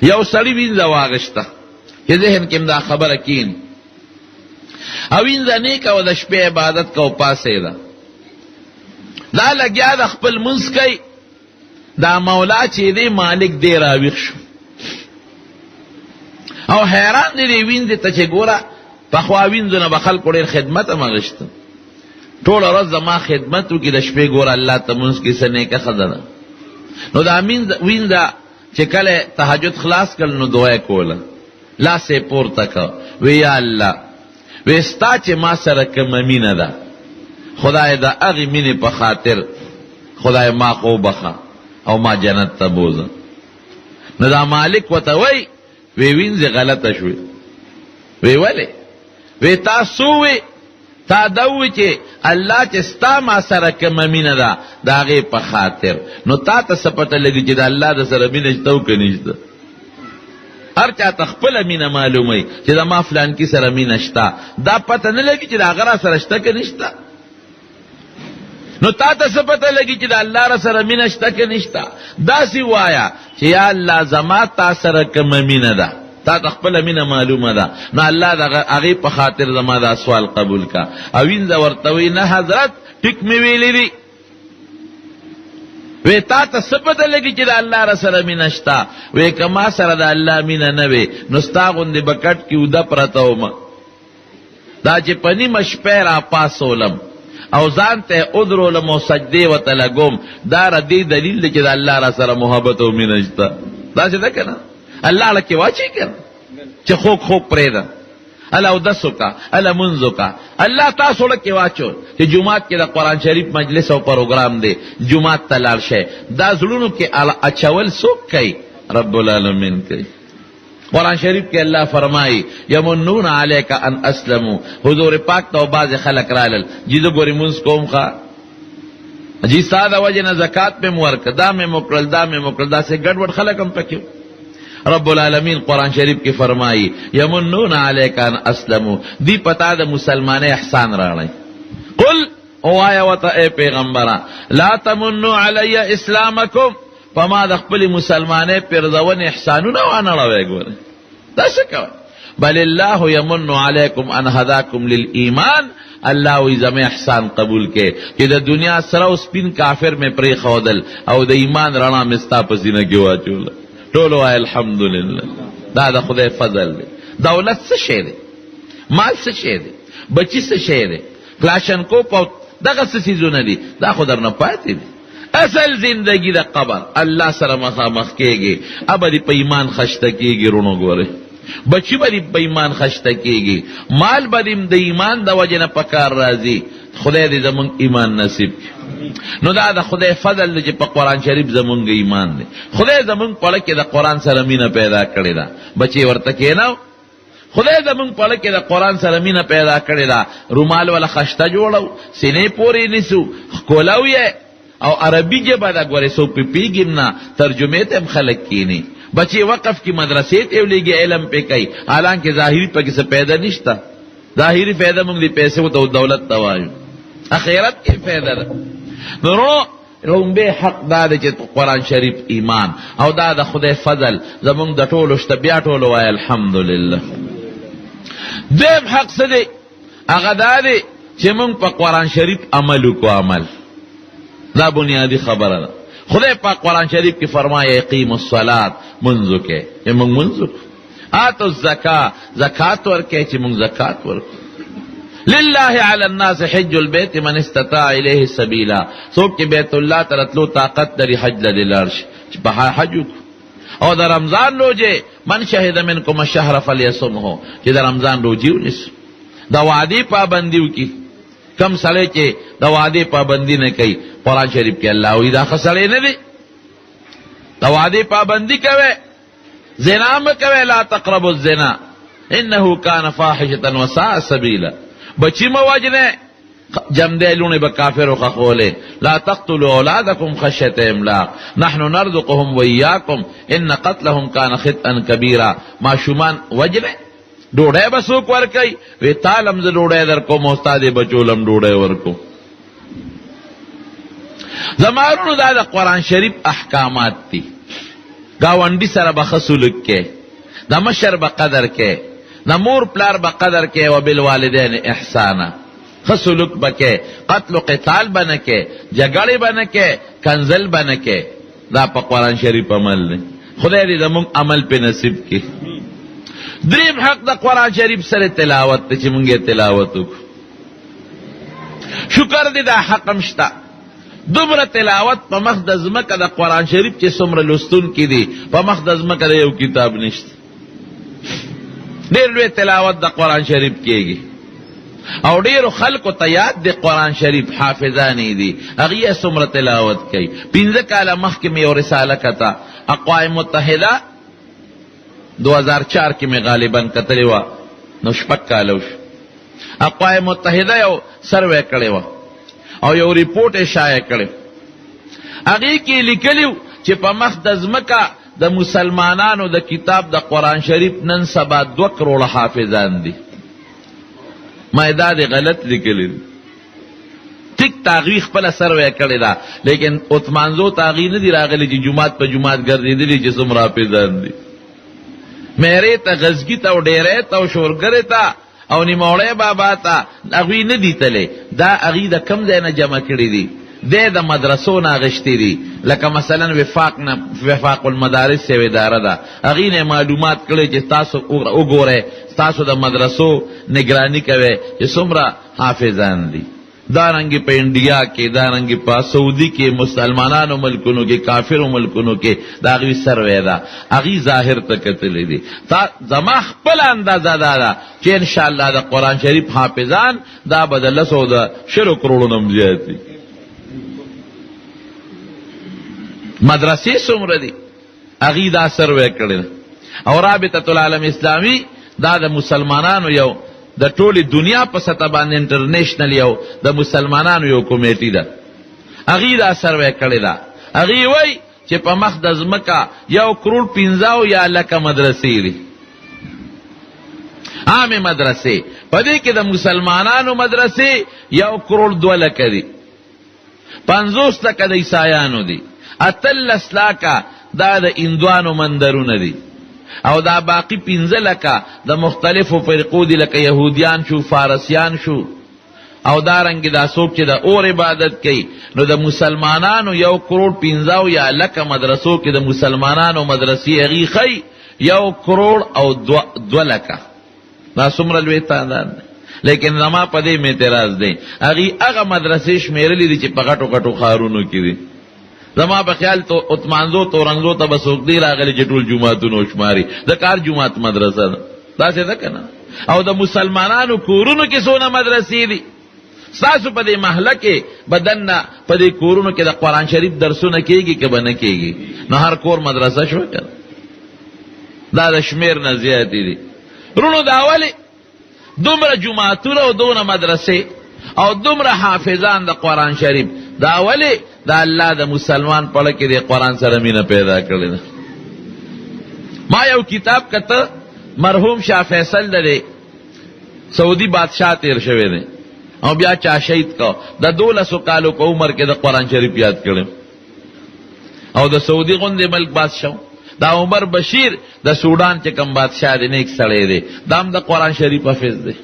یو سړی وینځه واغشته چې ذهن کې دا خبره کین او وینځه نه کوه د شپې عبادت کو پاسېده دا لګیا د خپل منځ کوي دا مولا چې دی مالک دی راویښ شو او حیران دی دی وینځې ته چې ګوره پخوا وینځو نه به خلکو ډېر خدمت هم اغشته ټوله ورځ زما خدمت وکړي د شپې ګوره الله ته مونځ کې څه نیکه ښځه ده نو دا وینځه چې کله تهجد خلاص کړل نو دعا یې کوله لاس یې پورته کړ وی یا الله وی ستا چې ما سره کومه مینه ده خدای د هغې مینې په خاطر خدای ما خو وبخه او ما جنت ته بوزه نو دا مالک ورته وی وینځې غلطه شوې وی ولې وی تا څو وی تا دا وی چې الله چې ستا ما سره کومه مینه ده د هغې په خاطر نو تا ته څه پته لګي چې د الله د سره مینه شته او که نشته هر چا ته خپله مینه معلوموي چې د ما فلانکي سره مینه شته دا پته نه لګي چې د هغه را سره شته که نشته نو تا ته څه پته لګي چې د الله را سره مینه شته که نشته داسې وایه چې یا الله زما تا سره کومه مینه ده تا ته خپله مینه معلومه ده نو الله د هغې په خاطر زما دا سوال قبول کا او وینځه ورته وی نه حضرت ټیک مې ویلی دي وی تا ته څه پته لګي چې د الله را سره مینه شته وی که ما سره د الله مینه نه وې نو ستا غوندې به کټ کې اوده پرته ومه دا چې په نیمه شپې را پاسولم او ځان ته ادرولم او سجدې ورته لګوم دا را دې دلیل دی چې د الله را سره محبت او مینه شته داسې ده که نه الله لکې واچوي که نه چې خوږ خوږ پرېږده اله اودس وکړه اله مونځ وکړه الله تاسو لکې واچول چې جومات کې د قرآن شریف مجلس او پروګرام دی جومات ته لاړ شئ دا زړونو کې اچول څوک کوي رب العالمین کوي قرآن شریف کې الله فرمایي یمنون علیک ان اسلموا حضور پاک ته بعضې خلک رالل جي زه ګورې مونځ کوم ښه جي ستا د وجې نه زکات مې م ورکړه دا مې م وکړل دا مې م وکړل داسې ګډوډ خلک هم پکې رب العالمین قرآن شریف کې فرمایي یمنون علیک ان اسلموا دی پتا د مسلمانۍ احسان راړی قل اوایا ورته ای پیغمبره لا تمنوا علی اسلامکم په ما د خپلې مسلمانۍ پرځونې احسانونه وانړوئ ګورئ دا څه کوئ بل الله یمن علیکم ان هداکم للایمان الله وی زمې احسان قبول کې چې د دنیا سره او سپین کافر مې پرېښودل او د ایمان رڼا مې ستا په سینه کې واچوله ټول وایي الحمدلله دا د خدای فضل دی دولت څه شی دی مال څه شی دی بچي څه شی دی کلاشنکوپ او دغه څه څیزونه دي دا خو درنه پاتې دي اصل زندگی د قبر الله سره مخامخ کېږي ابدي په ایمان خشته کېږي رونو ګورئ بچی به په ایمان خشته کېږي مال به د ایمان د وجې نه په کار راځي خدای دې زمونږ ایمان نصیب کړي نو دا د خدای فضل دی چې په قرآن شریف زمونږ ایمان دی خدای زمونږ په اړه کې د قرآن سره مینه پیدا کړې ده بچی ورته کېناو خدای زمونږ په اړه کې د قرآن سره مینه پیدا کړې ده رومال والا خشته جوړو سینې پورې نیسو ښکلو یې او عربي ژبه ده ګورې څوک پې پوهېږي نه ترجمې ته هم خلک کښېني بچې وقف کی مدرسې ته ولېږي علم پې کوي حالانکې ظاهري پکې څه پیدا نشته ظاهري فایده موږ د پیسو ته او دولت ته وایو اخرت کې فایده ده نو لومبې حق دا دی چې قرآن شریف ایمان او دا د خدای فضل زمونږ د ټولو شته بیا ټولو وایي الحمدلله دویم حق څه دی هغه دا دی چې موږ په قرآن شریف عمل وکړو عمل دا بنیادی خبره ده خدای پاک قرآن شریف کی فرمائے اقیم الصلاة منځو کې چې موږ منځ آتو الزکا زکات ورکې چې موږ زکات ورکو لله علی الناس حج البیت من استطاع الیه سبیلا څوک چې بیت الله ته راتلو طاقت لري حج له لاړ شي چې په حج او د رمضان روزه من شهد منکم الشهر فلیصمه چې د رمضان روزه ونیسي د وعدې پابندي وکړي کم سړی چې د وعدې پابندي نه کوي قرآن شریف کې الله وایي دا ښه سړی نه دی د وعدې پابندي کوئ زنا مه کوئ لا تقربوا الزنا انه کان فاحشة وساء سبیلا بچی مه وجنئ جمدی لوڼې به کافرو خښولې لا تقتلوا اولادکم خشیة املاق نحن نرزقهم وایاکم ان قتلهم کان خطئا کبیرا ماشومان وجنئ ډوډۍ به څوک ورکوي وی تالم زه ډوډۍ در کوم او ستا دې بچولم ډوډۍ ورکوم زما وروڼو دا د قرآن شریف احکامات دي گاونډي سره به ښه سلوک کې، د مشر به قدر کې، د مور پلار به قدر کې، وبالوالدین احسانا، ښه سلوک به کې، قتل و قتال به نه کې، جګړې به نه کې، کنزل به نه کې. دا په قرآن شریف عمل دی. خدای دې زموږ عمل پې نصیب کړي. دریم حق د قرآن شریف سره تلاوت دی چې موږ یې تلاوت وکړو. شکر دې دا حق هم شته. دومره تلاوت په مخ د ځمکه د قرآن شریف چې څومره لوستونکي دي، په مخ د ځمکه د یو کتاب نشته. ډېر لوی تلاوت د قرآن شریف کېږي او ډېرو خلکو ته یاد دی قرآن شریف، حافظان یې دي، هغې یې څومره تلاوت کوي. 15 کاله مخکې مې یو رساله کته، اقوام متحده 2004 کې مې غالبا کتلې وه، نو 6 کاله وشو. اقوام متحده یو سروې کړې وه او یو ریپورټ یې شایع کړی. هغې کې یې لیکلي چې په مخ د ځمکه د مسلمانانو د کتاب د قرآن شریف نن سبا 2 کروڑه حافظان دي. ما دا دی غلط لیکلی دی. ټیک تاغوی خپله سروې کړې ده، لیکن اتمانزو تاغوی نه دي راغلی چې جومات په جومات ګرځېدلي چې څومره حافظان دي. میرې ته، غزګي ته او ډیرې ته او شورګرې ته او نیموړی بابا ته هغوی نه دي تللی. دا هغوی د کم ځای نه جمع کړي دي، دی د مدرسو نه اخیستي دي. لکه مثلا وفاق المدارس یو اداره ده، هغوی نه معلومات کړی چې تاسو وګورئ، تاسو د مدرسو نگرانی کوئ چې څومره حافظان دي. دارنګې په انډیا کې، دارنګې په سعودي کې، مسلمانانو ملکونو کې، کافرو ملکونو کې د هغوی سروې ده. هغوی ظاهر ته کتلی دي. زما خپله اندازه دا ده چې انشاءالله د قرآن شریف حافظان دا به د 100 کروڑو نه هم زیات دي. مدرسې څومره دي، هغوی دا سروې کړې ده. او رابطة العالم اسلامی دا د مسلمانانو یو د ټولې دنیا په سطح باندې انټرنیشنل یو د مسلمانانو یو کمیټي ده، هغې دا سروې کړې ده. هغې وایي چې په مخ د ځمکه 1 کروڑ 15 لکه مدرسې دي، عامې مدرسې. په دې کې د مسلمانانو مدرسې 1 کروڑ 2 لکه دي، 50 لکه د عیسایانو دي، 18 لکه دا د هندوانو مندرونه دي، او دا باقی 15 لکه د مختلفو فرقو دي، لکه یهودیان شو، فارسیان شو، او دارنګې دا څوک چې د اور عبادت کوي. نو د مسلمانانو 1 کروڑ 15 لکه مدرسو کې د مسلمانانو مدرسې هغې ښیي 1 کروڑ او 2 لکه. دا څومره لوی تعداد دی. لیکن زما په دې اعتراض دی، هغې هغه مدرسې شمېرلي دي چې په غټو غټو ښارونو کې دي. زما په خیال تو اتمانزو تورنګزو ته به څوک دی راغلی چې ټول جوماتونه وشماري. د کار جومات مدرسه ده، داسې ده که نه؟ او د مسلمانانو کورونو کې څونه مدرسې دي. ستاسو په دې محله کې به دننه په دې کورونو کې د قرآن شریف درسونه کېږي که به نه کېږي؟ نو هر کور مدرسه شوه که دا د شمېر نه زیاتې دي. رونو دا ولې دومره جوماتونه او دونه مدرسې او دومره حافظان د قرآن شریف؟ دا ولې دا الله د مسلمان پړه کې د قرآن سره مینه پیدا کړې ده. ما یو کتاب کته، مرحوم شاه فیصل د سعودي بادشاہ تیر شوی دی او بیا چا شهید کو، د 12 کالو په عمر کې د قرآن شریف یاد کړم. او د سعودي غوندې ملک بادشاہ دا عمر بشیر د سوډان چې کوم بادشاہ دی، نیک سړی دی، دا هم د قرآن شریف حافظ دی.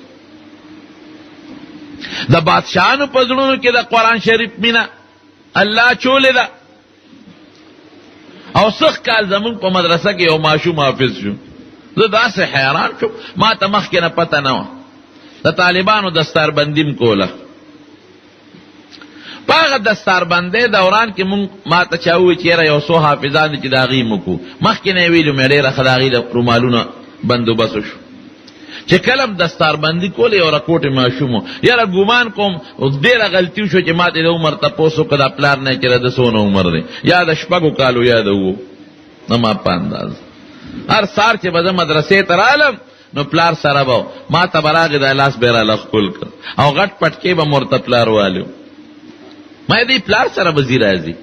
د بادشاہانو په زړونو کې د قرآن شریف مینه الله چولې ده. او سخت کال زمون په مدرسه کې یو ماشوم حافظ شو. زه داسې حیران شوم، ما ته مخکې نه پته نه وه. د طالبانو دستاربندیم کوله. په هغه دستاربندۍ دوران کې ما ته چا ووایي چې یاره یو څو حافظان دي چې د هغې موکو. مخکې نه یې ویلو مې ډېره ښه د هغې د رومالونه بندوبست وشو. چې کله دستاربندي کوله یو رکوټې ماشوم و. یاره ګمان کوم ډېره غلطي وشوه چې ما ته د عمر تپوس وکړه د پلار نه چې د څونه عمر دی، یا د 6 کالو یا د 7. زما په انداز هر سهار چې به زه مدرسې ته رالم نو پلار سره به ما ته به راغې د لاس به یې راله ښکل کړ او غټ پټکې به مې ورته پلار والو. ما دې پلار سره به ځي راځي.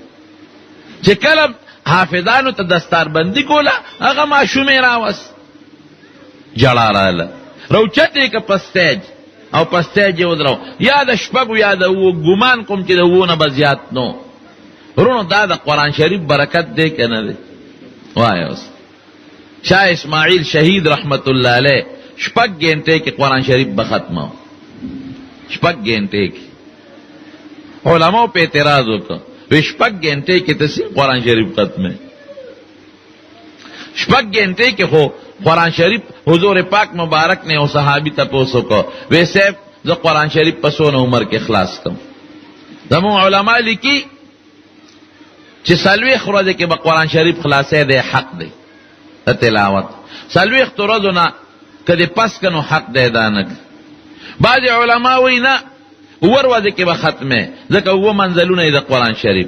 چې کله حافظانو ته دستاربندي کوله هغه ماشوم یې راوست، جړا راله، روچت یې که په سټیج او په سټیج یې ودرو، یا د 6 یا د 7، ګمان کوم چې د 7 نه به زیات نو. ورونو دا د قرآن شریف برکت دی که نه دی؟ وای اوس شاه اسماعیل شهید رحمت الله علیه شپږ غنټه کې قرآن شریف به ختمه، شپږ غنټه کې علماء په اعتراض وکړ، وی شپږ غنټه کې ته قرآن شریف ختمه، شپږ غنټه کې خو قرآن شریف حضور پاک مبارک نے او صحابی تپوسو کو وی صاحب زه قرآن شریف په سونه عمر کې خلاص کم. زمون علماء لیکي چې سلويخ ورځې کې به قرآن شریف خلاصې دی، حق دی د تلاوت. سلويخ ورځو نه کدی پس کنو حق دی دانک. بعض علماء وی نه ور ورځې کې به ختمه، ځکه و منزلونه د قرآن شریف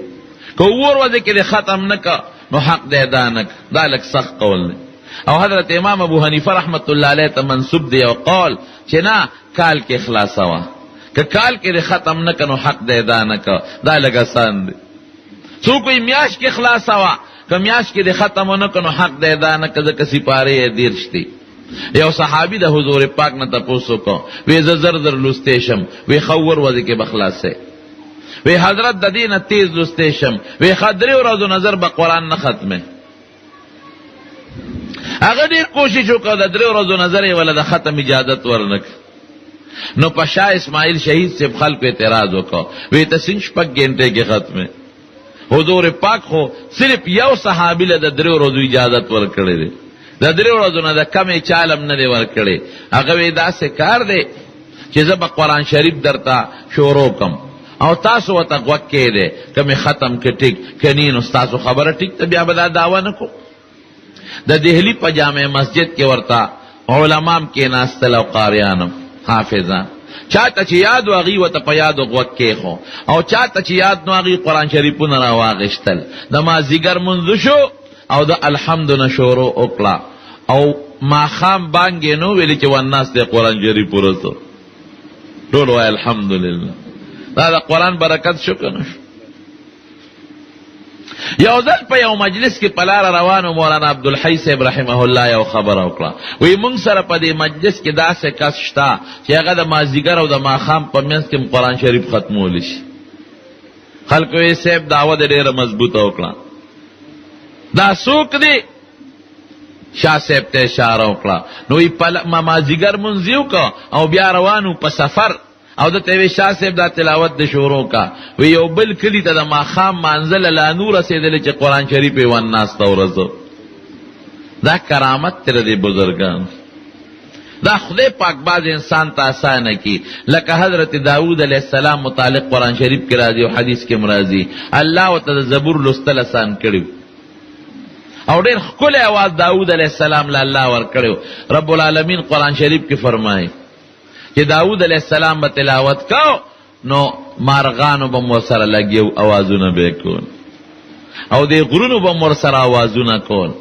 که ور ورځې کې ختم نک نو حق دی دانک. دا لک سخت قول دی. او حضرت امام ابو حنیفه رحمت الله علیه ته منسوب دی او قول چې نه کال کې خلاصه وا، که کال کې ختم نه کنو حق دی دانک. دا لګ آسان دی. څو کوئی میاش کې خلاصه وا، که میاش کې ختم نه کنو حق دی دانک. ځکه سپاره دیرشتي. یو صحابي د حضور پاک نه تاسو کو وی زر در لستیشم، وی خور وځي کې بخلاصه، وی حضرت د دینه تیز لستیشم، وی خدری ورځو نظر به قران نه ختمه. هغه ډیر کوشش وکړ د درې ورځو نظر یې ولا د ختم اجازت ورنک. نو په شاه اسماعیل شهید سے خلق اعتراض وکړ، وی ته سین شپږ غنټه کې ختمه. حضور پاک خو صرف یو صحابي له د درې ورځو اجازت ورکړې ده، د درې ورځو نه د کمې چالم نه دی ورکړې. هغه وی داسې کار دی چې زه به قرآن شریف درته شروع کم او تاسو ورته غوږ کېږدئ، که مې ختم که ټیک که نی نو ستاسو خبره ټیک ته بیا به دا دعوه نه کو. د دهلی په جامع مسجد کې ورته علمام کې ناستل او قاریانم حافظان، چاته چې یاد واغی وته په یاد غوږ کېښو، او چاته چې یاد نو هغې قرآن شریفونه راواغېشتل. د مازدیګر منځ شو او د الحمد نه شروع وکړه او ماښام بانګې نو ویلې چې والناس دی قرآن شریف ورسو. ټول وایي الحمدلله. دا د قرآن برکت شو که نه شو؟ یو ځل په یو مجلس کې په لاره روانو مولانا عبدالحی صاحب رحمه الله یو خبره وکړه، وی مونږ سره په دې مجلس کې داسې کس شته چې هغه د مازدیګر او د ماښام په منځ کې قرآن شریف ختمولی شي. خلکو یې صاحب دعوه دې ډېره مضبوطه وکړه. دا څوک دی؟ شاه صاحب ته اشاره وکړه. نو وی مازدیګر مونځ یې وکړه او بیا روانو په سفر او د ته وی شاه صاحب دا تلاوت د شروع کا. وی یو بل کلی ته د ماښام مانځله لا نور رسېدلی چې قرآن شریف یې والناس ته ورسو. دا کرامت تر دې بزرګان. دا خدای پاک باز انسان ته آسانه کی، لکه حضرت داود علیہ السلام متعلق قرآن شریف کې راځي او حدیث کې مرازي الله ورته د زبور لوستل آسان کړي او ډېر ښکلی اواز داود علیہ السلام له الله ورکړی. رب العالمین قرآن شریف کې فرمایي چې داود علیہ السلام به تلاوت کو نو مارغانو به مور سره لګیو اوازونه به کول او د غرونو به مور سره اوازونه کول،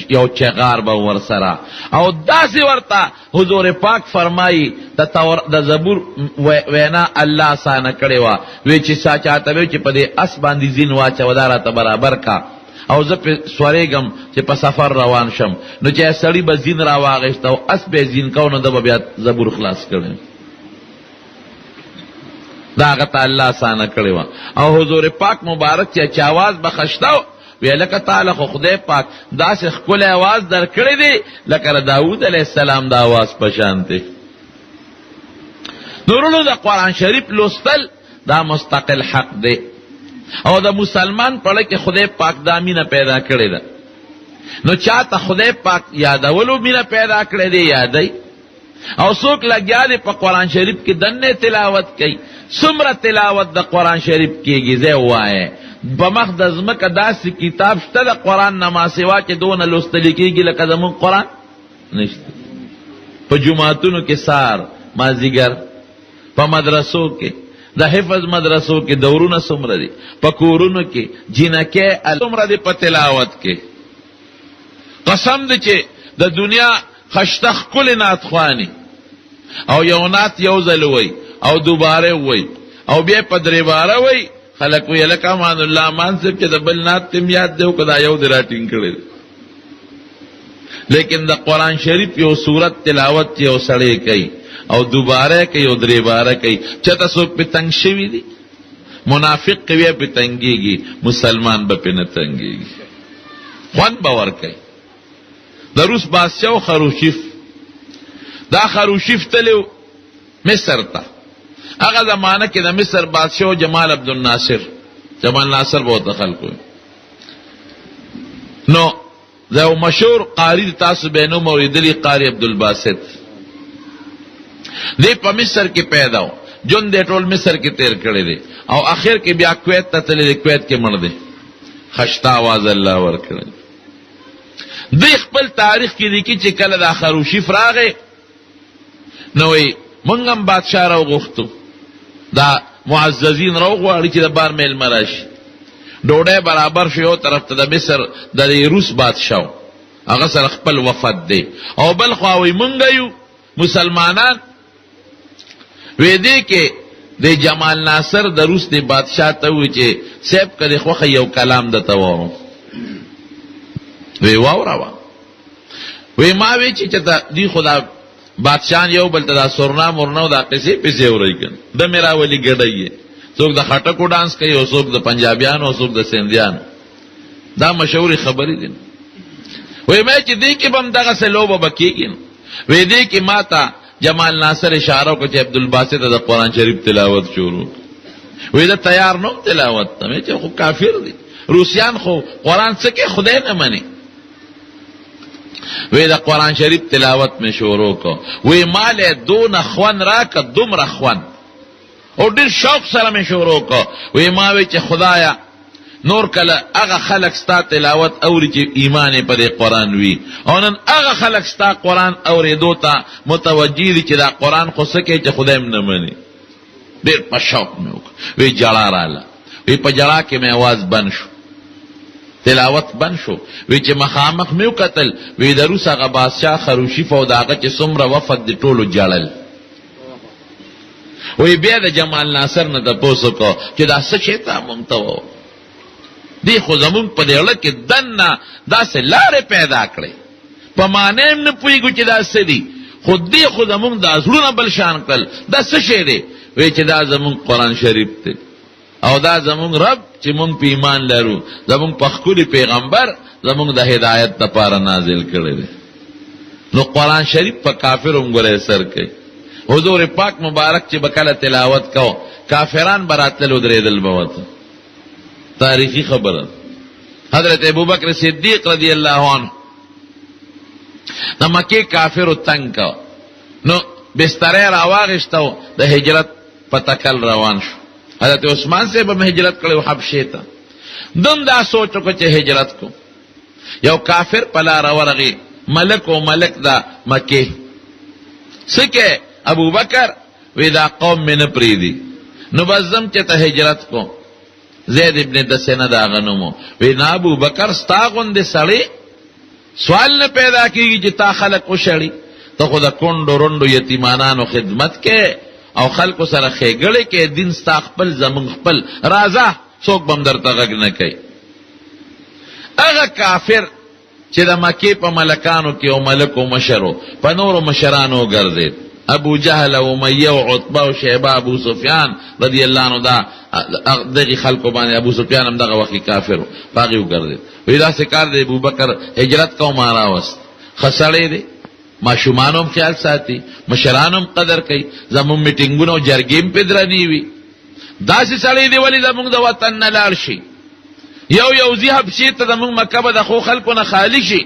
یو چغار به ور سره. او داسې ورته حضور پاک فرمایي د زبور وینا الله آسانه کړې وه. وی چې چا چاته وی چې په دې اس باندې زین واچوه دا راته برابر کا او زه پې سورېږم چې په سفر روان شم. نو چې سړي به زین را واغېسته او اس به زین کو نو ده به بیا زبور خلاص کړی. دا هغه ته الله اسانه کړې وه. او حضور پاک مبارک چې اواز به خشته و وی لکه تعالی خو خدای پاک داسې ښکلی اواز در کړی دی لکه د داود علیه السلام د اواز په شان دی. نورونو د قرآن شریف لوستل دا مستقل حق دی او د مسلمان پړه کې خدای پاک دا مینه پیدا کړې ده. نو چاته خدای پاک یادولو مینه پیدا کړې دی یادی، او څوک لګیا دی په قرآن شریف کې دنه تلاوت کوي. څومره تلاوت د قرآن شریف کېږي ځای ووایه. په مخ د ځمکه داسې کتاب شته د قرآن نه ما سوا چې دونه لوستلی کېږي لکه زمونږ قرآن نشته. په جوماتونو کې سار مازدیګر، په مدرسو کې د حفظ مدرسو کې دورونه څومره دي، په کورونو کې جینکې څومره دي په تلاوت کې. قسم دی چې د دنیا خشته ښکلې نعتخواني او یو نعت یو ځل وی او دوباره وی او بیا په درې باره وی. خلک وی لکه امان الله امان صاحب چې د بل نعت تم یاد دی او که دا یو دی راټینګ کړی. لیکن د قرآن شریف یو صورت تلاوت یو سړی کوي او دوباره کوي او درې باره کوي. چته څوک پې تنګ شوي دي؟ منافق کوي پې تنګېږي، مسلمان به پې نه تنګېږي. خوند باور کوي. د روس بادشاہ خروشیف، دا خروشیف تلو مصر ته. هغه زمانه کې د مصر بادشاہ جمال عبد الناصر، جمال ناصر بہت خلکو. نو دا یو مشهور قاری تاسو به نوم اوریدلی، قاری عبدالباسط. دی په مصر کې پیدا و، جون دی ټول مصر کې تیر کړی دی، او اخر کې بیا کویت ته تللی، کویت کې مړ دی. خشتا آواز الله ورکړی. دی خپل تاریخ کې لیکي چې کله دا خروشیف راغی نو وی مونږ هم بادشاه راوغوښتو، دا معززین راوغواړي چې د بار میلمه راشي. ډوډۍ برابر شو، یو طرف ته د مصر د روس بادشاه، هغه سره خپل وفد دی، او بل خوا وی مونږ یو مسلمانان. وی دی کې د جمال ناصر د روس دی بادشاه ته وی چې صاحب کدی خوخه یو کلام د تورو. وی واورا وی ما وی چې ته دی خدا بادشاہ یو بل ته دا سورنا مرنو دا قصې پسې ورایګن د میرا ولی ګډایې، څوک د خټکو ډانس کوي او څوک د پنجابیانو او څوک د سندیانو. دا مشهوري خبرې دي. وی مې چې دی کې بم دغه سلوبه بکیږي. وی دی کې ماته جمال ناصر اشاره کو چې عبدالباسط د قرآن شریف تلاوت شروع. وی دا تیار نو تلاوت ته مې چې خو کافر دي، روسیان خو قرآن څه کې خدای نه مني. وی دا قرآن شریف تلاوت میں شروع کو. وی مالے دون خوان راکا دومره خوان او ډیر شوق سره میں شروع کو. وی ماوی چې خدایا نور کله هغه خلق ستا تلاوت اوري چې ایمان په دې قرآن وی، او نن هغه خلق ستا قرآن اوریدو ته متوجی دي چې دا قرآن خو څه کوي چې خدای نه مني. ډیر په شوق مې وکړ. وی جړا رااله. وی په جړا کې مې आवाज بند شو، تلاوت بند شو. وی چې مخامخ مې وکتل، وی د روس هغه بادشاه خروشیف او داغه چې څومره وفد دي ټولو جړل. وی بیا د جمال ناصر نه تپوس کو چې دا څه شی ته مونږ ته دی، خو زمونږ په دې اړه کې دننه داسې لارې پیدا کړې، په معنی هم نه پوهېږو چې دا څه دي، خو دی خو زمونږ دا زړونه بل شان کړل. دا څه شی دی؟ وی چې دا زمونږ قرآن شریف دی، او دا زمونږ رب چې مونږ په ایمان لرو، زمونږ په ښکلي پیغمبر زمونږ د هدایت دپاره نازل کړی دی. نو قرآن شریف په کافرو هم ګوره اثر کوي. حضور پاک مبارک چې به کله تلاوت کو، کافران به راتلل ودرېدل به ورته. تاریخی خبره. حضرت ابوبکر صدیق رضی اللہ عنہ د مکې کافرو تنگ کو، نو بسترې راواغشتو، د هجرت په تکل روان شو. حضرت عثمان سے به هجرت کړو حبشې ته. دم دا سوچ کو چې هجرت کو. یو کافر پلا راورغي، ملک او ملک دا مکې. سکه ابوبکر وی دا قوم میں نه پریدي، نو بزم چې ته هجرت کو. زید ابن دسنه دا غنمو وی نا ابو بکر ستا غوندې سړی سوال نه پیدا کیږي چې تا خلق وشړي. ته خو د کونډو رونډو یتیمانانو خدمت کې او خلکو سره ښېګړې کې، دین ستا خپل زمون خپل راځه، څوک به هم درته غږ نه کوي. هغه کافر چې د مکې په ملکانو کې او ملک و مشرو په نورو مشرانو ګرځېد، ابو جهل او امیه او عتبه او شیبه، ابو سفیان رضی الله عنه دا دغه خلکو باندې ابو سفیان هم دغه وخت کافر پاغي وګرځید. وی دا سکار دی ابو بکر هجرت کو مارا واست، خسړې دی، ماشومانو خیال ساتي، مشرانو قدر کوي، زموږ میټینګونو جرګیم په درنی وی. داسې سړی دی ولی زموږ د وطن نه لاړ شي، یو ذهب شي ته زموږ مکه به د خو خلکو نه خالی شي،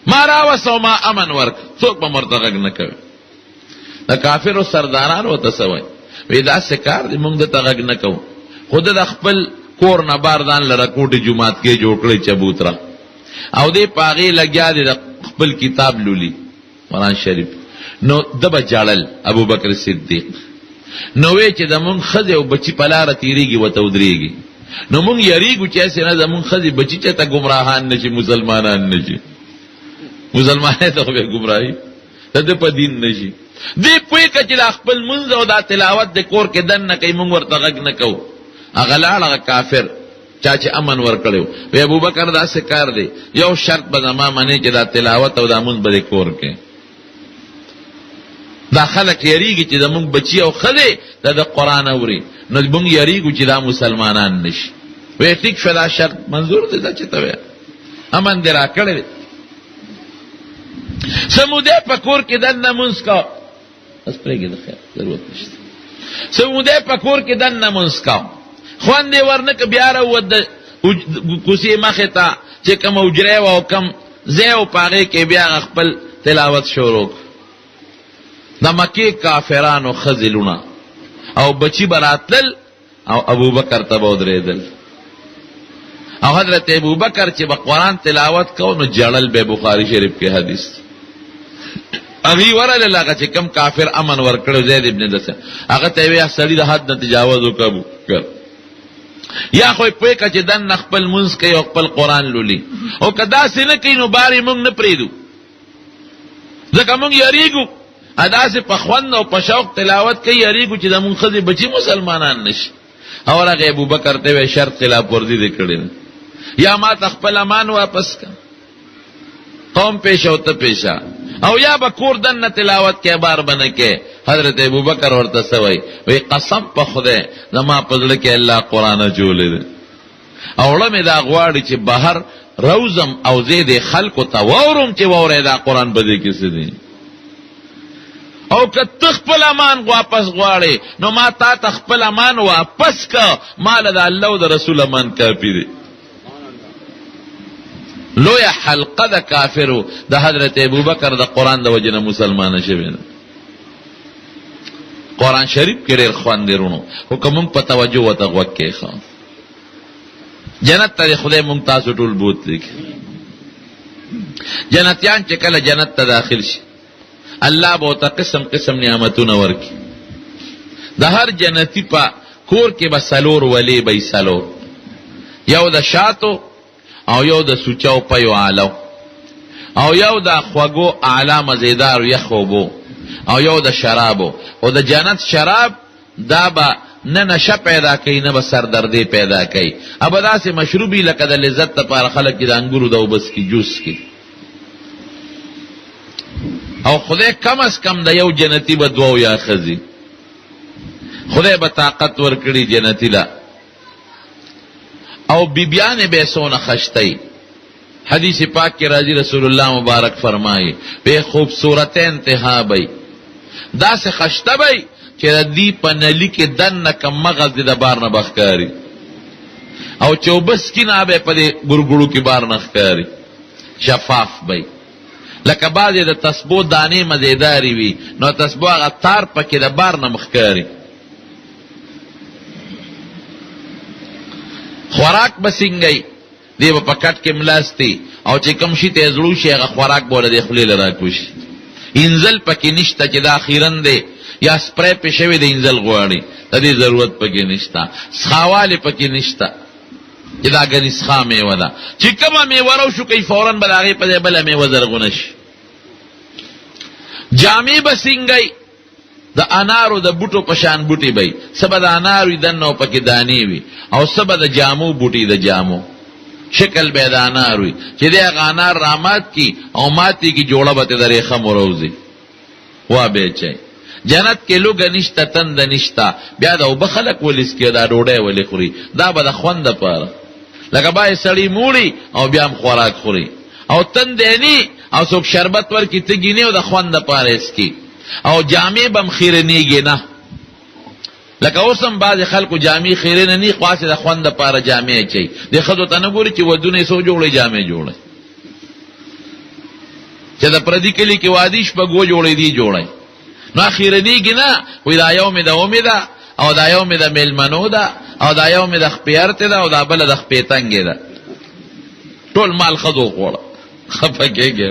ما راوسو ما امن ورک، څوک به مرتغږ نه کوي. د کافرو سردارانو ته سوای وی دا سکار دی مونږ د تغږ نه کوو، خود د خپل کور نه باردان لره کوټي جماعت کې جوړ کړی چبوترا، او دې پاغي لګیا دی د خپل کتاب لولي قرآن شریف. نو دبه جړل ابو بکر صدیق، نو وی چې د مونږ خځه او بچی پلاره تیریږي وته ودرېږي، نو مونږ یریږو چې اسنه د مونږ خځه بچی چې ته گمراهان نشي، مسلمانان نشي، مسلمانان ته به گمراهي ته په دین نشي. دی پوی که چې د خپل منځ او دا تلاوت د کور کې دن نه کوي، مونږ ورته غږ نه کوو. هغه لاړ هغه کافر چا چې امن ورکړی وی ابو بکر داسې کار دی، یو شرط به زما منې چې دا تلاوت او دا مونځ به د کور کې. دا خلک یریږي چې زمونږ بچي او ښځې د قرآن اوري، نو مونږ یریږو چې دا مسلمانان نشي. وی ټیک شو، دا شرط منظور دی. دا چې ته وی امن دی را کړی. سمودی په کور کې دننه مونځ کا، بس پرېږدي، د خیر ضرورت نشته. سمودی په کور کې دننه مونځ کا، خوند یې ورنکه، بیا راووت د کوڅې مخې ته چې کوم حجرې وه او کوم ځای و په هغې کې بیا خپل تلاوت شروع. د مکې کافرانو ښځې لونه او بچی به راتلل او ابوبکر ته به ودرېدل، او حضرت ابوبکر چې به قرآن تلاوت کو نو جړل به. بخاري شریف کې حدیث هغې ورلل، هغه چې کم کافر امن ورکړی زید ابن دسه، هغه ته یې ویل سړي د حد نه تجاوز وکړه، یا خو یې پوه کړه چې دننه خپل مونځ کوي او خپل قرآن لولي، او که داسې نه کوي نو بار یې مونږ نه پرېږدو، ځکه مونږ یریږو داسې په خوند او په شوق تلاوت کوي، یریږو چې د مونږ ښځې بچي مسلمانان نشي. او هغه ابوبکر ته ویل شرط خلاف ورزي دې کړې ده، یا ما ته خپل امان واپس کا، قوم پیشه او ته پیشه، او یا به کور دننه تلاوت کې بار بنه کې. حضرت ابوبکر ورته څه وایي؟ وایي قسم په خدای زما په زړه کې الله قرآن اچولی دی، او زړه مې دا غواړي چې بهر روزم او زه دې خلکو ته واورم چې واورئ دا قرآن په دې کې څه دی، او که ته خپل امان واپس غواړې نو ما تا ته خپل امان واپس که، ما له د الله او د رسول امان کافي دی. لویه حلقه د کافرو د حضرت ابوبکر د قرآن د وجې نه مسلمانه شوې ده. قرآن شریف کې ډېر خوند دی رونو، خو که مونږ په توجه ورته غوږ کېښو. جنت ته خدای مونږ تاسو ټول بوتلی. جنتیان چې کله جنت ته داخل شي الله به ورته قسم قسم نعمتونه ورکړي. د هر جنتي په کور کې به څلور ولې به څلور، یو د شاتو او یو د سوچو پیو آلو، او یو د خوږو اعلی مزیدار یخ اوبو، او یو د شرابو. او د جنت شراب دا به نه نشه پیدا کوي نه به سردردی پیدا کوي، ابه داسې مشروبي لکه د لذت لپاره خلک چې د انګورو د اوبس کی جوس کی. او خدای کم از کم د یو جنتی به دوه یا ښځې، خدای به طاقت ورکړي جنتی له، او بیبیانې به یې څونه خشتئ. حدیث پاک کې راځي رسول الله مبارک فرمایي به خوبصورت انتها بی، داسې خشته بی چې د دې په نلي کې دننه کم مغز د بار نه بخکاري، او چوبس کې نه به په دې ګورګړو کې بار نه ښکاري، شفاف بی. لکه بعضې د تسبو دانې مزیداري وي نو تسبو هغه تار پکې د بار نه مخکاري. خوراک به څنګه دی به په کټ کې ملاستي، او چې کوم شي ته زړو شي هغه خوراک به له دې خولې له راکوشي. انزل پکې نشته چې دا اخیرن دی یا سپری پې شوی د انزل غواړي، د دې ضرورت پکې نشته. سخاوالی پکې نشته چې دا ګنې سخا میوه ده، چې کومه میوه راوشو کوي فوراً به د هغې په ځای بله میوه زرغونه شي. جامې به څنګه د انارو د بوټو په شان بوټي به څه به د انارو دننه او پکې دانې وي، او څه به د جامو بوټي د جامو شکل به د انار وي چې دی هغه انار رامات کی او ماتی کی جوړه به د ریخم وروځي وا بیچي. جنت کې لوګه نشته تند نشته، بیا د اوبه خلک ولیس کې دا ډوډۍ ولې خوري، دا به د خوند دپاره لکه باید سړی موړي او بیا هم خوراک خوري، او تند نی او څوک شربت ورکړي تږي نه او د خوند دپاره اسکي، او جامې به هم خیرنېږي نه. لکه اوس هم بعضې خلکو جامې خیرنه نی، خو هسې د خوند دپاره جامې اچوي. دې ښځو ته نه ګوري چې ودونه یې څو جوړی جامې جوړی، چې د پردي کلي کې واده شپږو جوړی دی جوړی، نو خیرنېږي نه. وایي دا یو مې د اومې ده، او دا یو مې د میلمنو ده، او دا یو مې د خپیارتې ده، او دا بله د خپې تنګې ده. ټول مال ښځو خوړه، خفه کېږي.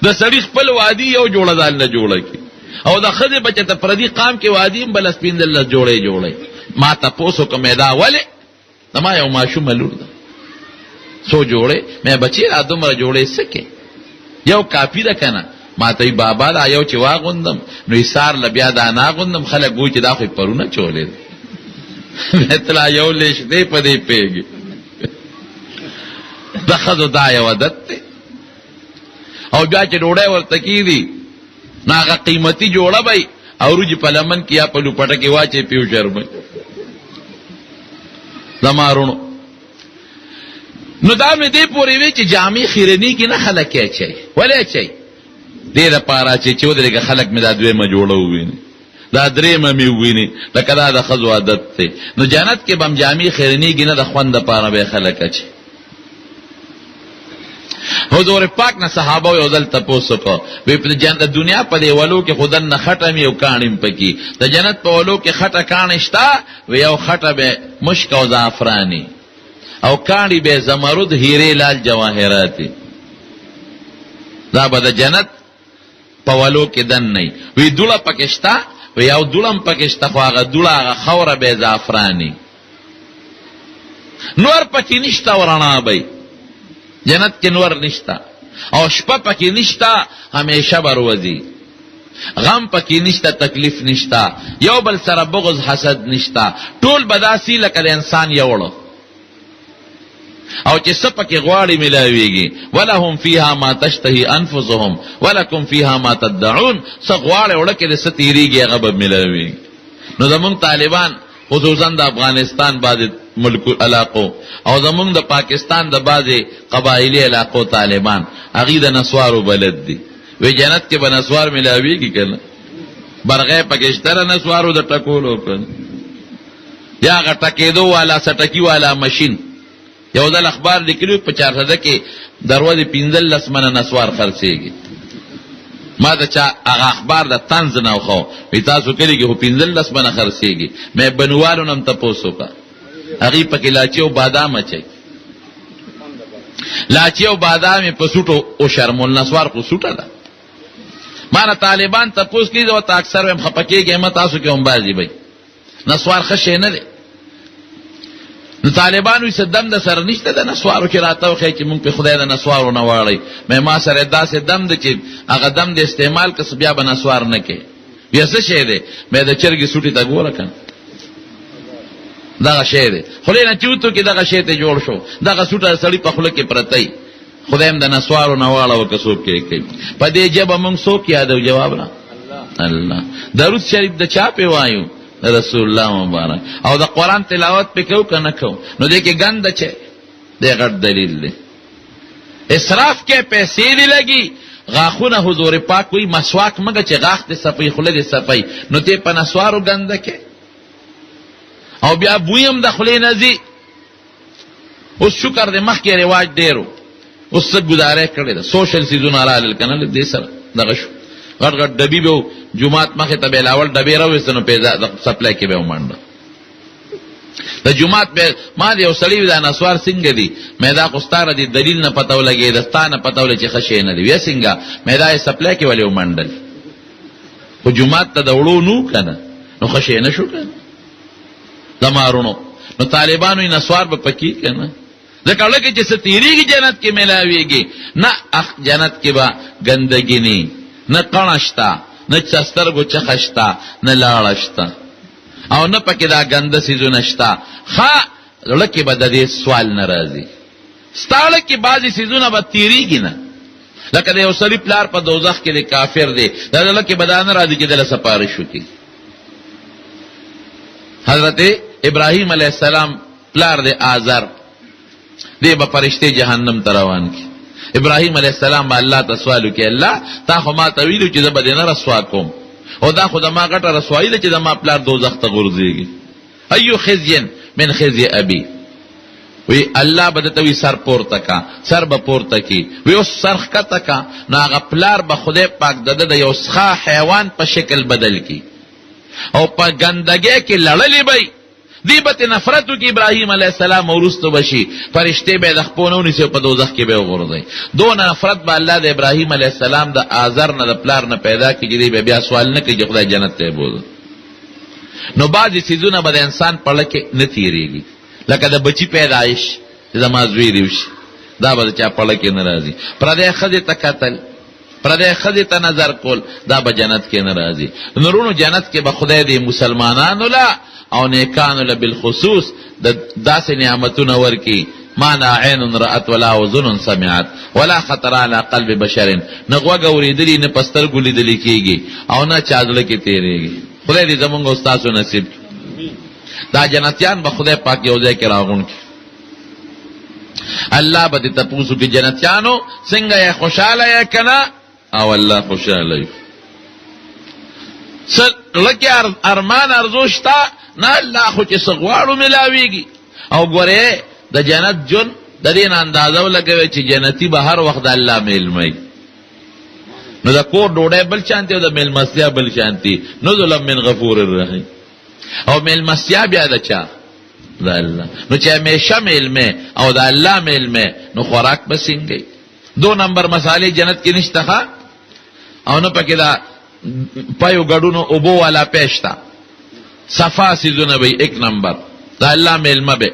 د سړي خپل وادي یو جوړه ځان نه جوړه کړي، او د ښځې بچه ته پردي قام کې وادي هم بله سپېنځلس جوړی. ما تپوس وکړم دا ولې؟ زما یو ماشومه لور ده، څو جوړې؟ مې بچې را دومره جوړې څه کې؟ یو کافي ده که نه؟ ما ته بابا دا یو چې واغوندم نو ایسار له بیا دا ناغوندم، خلک وایي چې دا خو یې پرونه چولې ده. مطلع یو لیش دی په دې پوهېږي. د ښځو دا یو عادت دی. او بیا چې ډوډۍ ورته کېږي نو هغه قیمتي جوړه به او روجي په لمن کې یا په لوپټه کې واچوي پیو شرموي. زما رونو نو دا مې دې پورې وی چې جامې خیرنی کې نه خلک یې چي ولې چي دې لپاره چې چودري کې خلک مې دا دویمه جوړه وویني دا دریمه مې وویني لکه دا د ښځو عادت دی. نو جنت کې به هم جامې خیرنی کې نه د خوند لپاره به خلک اچي. حضور پاک نه صحابه یو ځل تپوس وکړو وی په جنت دنیا په دی ولو کې خودن نه خټه مې او کاڼم پکې د جنت په ولو کې خټه کاڼ شته وی یو خټه به مشک او زعفرانی او کاڼي به زمرد هیره لال جواهرات دا به د جنت په ولو کې دن نه وی دوله پکشتا وی او دولم پکشتا خو هغه دوله هغه خوره به زعفرانی نور پکې نشته ورنا به جنت کې نور نشتا او شپه پکې نشتا همیشه بروزی غم پکې نشتا تکلیف نشتا یو بل سره بغض حسد نشتا ټول بداسي لکه د انسان یوړو او چې سپکه غواړي ملاويږي ولهم فيها ما تشتهي انفسهم ولكم فيها ما تدعون سغواړي ورکه د ستيريږي هغه ملاويږي. نو زمون طالبان خصوصا د افغانستان بعد ملک علاقو او زمون د پاکستان د بعض قبایلی علاقو طالبان هغه د نسوارو بلد دي وی جنت کې به نسوار ملاويږي کنه برغه پکشتره نسوارو د ټکولو کنه یا غټکېدو والا سټکی والا ماشين یو ځل اخبار لیکلو په 400 کې دروازه 15 منه نسوار خرڅيږي. ما دا چا هغه اخبار د طنز نه خو وی تاسو کلی کې 15 منه خرڅيږي مې بنوالو نم تاسو کا هغه پکې لاچي او بادام اچي لاچي او بادام په سوټو او شرمول نسوار کو سوټه ده ما طالبان تاسو کې دا اکثر هم خپکیږي ما تاسو کې هم بازي بي نسوار خشه نه دي. نو طالبانو یې دم د سره نشته د نسوارو کې راته وخی چې مونږ په خدای د نسوارو نه واړی مې ما سره داسې دم د چې هغه دم د استعمال کس بیا به نسوار نه کې بیا څه شی دی مې د چرګې سوټي ته ګوره کنه دغه شی دی خولې نه چوتو کې دغه شی ته جوړ شو دغه سوټه سړی په خوله کې پرتی خدای هم د نسوارو نه واړو که څوک کې کوي په دې جبه مونږ څوک یادو جواب نه الله درود شریف د چا په وایو رسول الله مبارک او د قران تلاوت پکاو کنه کو نو دې کې ګند چه دې غټ دلیل دی اسراف کې پیسې دی لګي غاخونه حضور پاک وی مسواک مګه چې غاخ دې صفای خله دې صفای نو ته په نسوارو ګند کې او بیا بویم د خلې نزي اوس شکر دې مخ کې رواج ډیرو اوس څه گزارې کړې ده سوشل سيزون رال کنه دې سره دغه شو غټ غټ ډبي به جمعات مخه ته بلاول ډبي راوستنو په سپلای کې به ومنډه د جمعات به ما دې وسړي دا نسوار څنګه دي مې دا خوستاره دي دلیل نه پتاو لګي دستانه پتاو لګي خشه نه دي وې څنګه مې دا سپلای کې ولې ومنډل خو جمعات ته دړو نو کنه نو خشه نه شو کنه زمارونو نو طالبانو یې نسوار به پکی کنه ځکه لکه چې ستيريږي جنت کې ملاويږي نه اخ جنت کې با ګندګي نه نه قنشتا نه چسترګو چخشتا نه لاړشتا او نه پکې دا ګنده سيزونه شتا ها لکه به د دې سوال ناراضي ستاله کې بعضي سيزونه به تیریږي نه لکه د یو سړي پلار په دوزخ کې د کافر دی دا لکه بدان راځي چې د سپارښت وکړي حضرت ابراهيم عليه السلام پلار د آزر دی به فرشته جهنم ته روان کی ابراهيم عليه السلام با الله تسوالو کې الله تا خو ما تویلو چې زه به نه رسوا کوم او دا خو د ما غټه رسوایی ده چې د ما پلار دوزخ ته غورځيږي ايو خزين من خزي ابي وی الله بدتوی سر پورته کا سر به پورته کی وی اوس سرخ کته کا ناغه پلار به خدای پاک د یو ښه حیوان په شکل بدل کی او په ګندګي کې لړلې بي دی به نفرتو کې ابراهيم عليه السلام ورستو بشي فرشته به د خپلونو سي په دوزخ کې به وګورځي دون نفرت به الله د ابراهيم عليه السلام د آزر نه د پلار نه پیدا کیږي به بیا سوال نه کوي خدای جنت ته بوز نو بعضی سيزونه به انسان په لکه نه تیریږي لکه د بچی پیدایش زما زوی دیوش دا به چا په لکه ناراضي پر دې خدای ته قتل پر دې خدای ته نظر کول دا به جنت کې ناراضي نورونو جنت کې به خدای دې مسلمانانو لا او نیکانو له بالخصوص د داسې نعمتونو ورکی ما لا عین رأت ولا اذن سمعت ولا خطر على قلب بشر نغوګ اوریدلی نه پستر ګولې دلی کیږي او نه چادل کې تیریږي خدای دې زمونږ استادو نصیب دا جنتیان به خدای پاک یو ځای کې راغون کی الله به تپوسو کې جنتیانو څنګه یې خوشاله یې کنا او الله خوشاله یې لکه ارمان ارزوشتا نه الله خو چې سغواړو ملاویږي او ګوره د جنت جون د دې اندازه ولګوي چې جنتی به هر وخت د الله میلمي نو د کور ډوډۍ بل شانتي او د میلمستیا بل شانتي نزلا من غفور الرحیم او میلمستیا بیا د چا د الله نو چې همیشه میلمه او د الله میلمه نو خوراک به څنګه 2 نمبر مسالې جنت کې نشته او نو پکې دا پایو ګډونو اوبو والا پېشتا صفا سيزونه به 1 نمبر دا الله میلمه به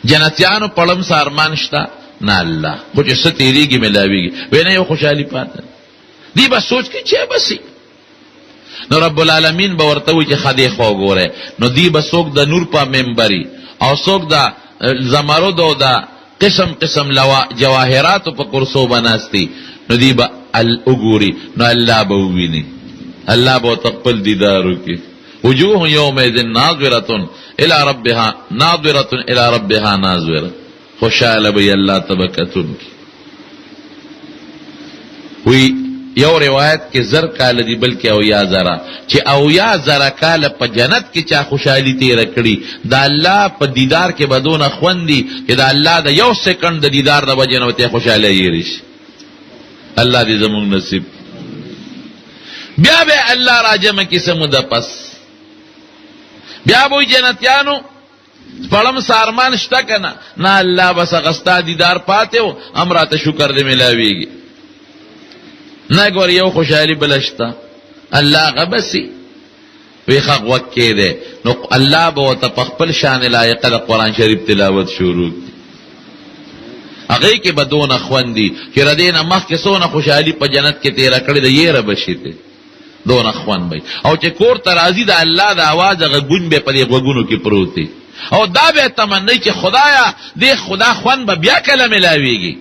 جنتیانو پړم سارمان شتا نه الله خو چې ستېریږي ملاويږي وینه یو خوشحالي پاتې دی بس سوچ کې چې بسي نو رب العالمین به ورته وي چې خدای خو ګوره نو دی به څوک د نور په منبري او څوک د زمرد او د قسم قسم جواهرات په کرسو بناستی نو دی به الګوري نو الله به ویني الله به تقبل دیدارو کې وجوه یومئذ ناظرة الى ربها ناظرة الى ربها ناظرة خوشاله به الله تبکتون کی وی یو روایت کې زر کال دی بلکې او یا زرا چې او یا زرا کال په جنت کې چا خوشحالي تیر کړی دا الله په دیدار کې بدون خوندي چې دا الله د یو سکند د دیدار د وجه نه ته خوشاله یریش الله دې زموږ نصیب بیا به الله راجمه کې سمود پس بیا به جنتیانو پړم سارمان شته کنه نه الله بس غستا دیدار پاتیو امراته شکر دې ملاويږي نه ګور یو خوشحالي بلشتا الله غبسي وی خق وکې ده نو الله به وتخپل شان لایق د قران شریف تلاوت شروع هغه کې بدون خوندي چې ردینه مخ کې سونه خوشحالي په جنت کې تیر کړی د یره بشیته دون خوان به او چې کور ترازی د الله د आवाज غږون به په دې غوګونو کې پروت دی او دا به تمنې چې خدایا دې خدا خوان به بیا کله ملاويږي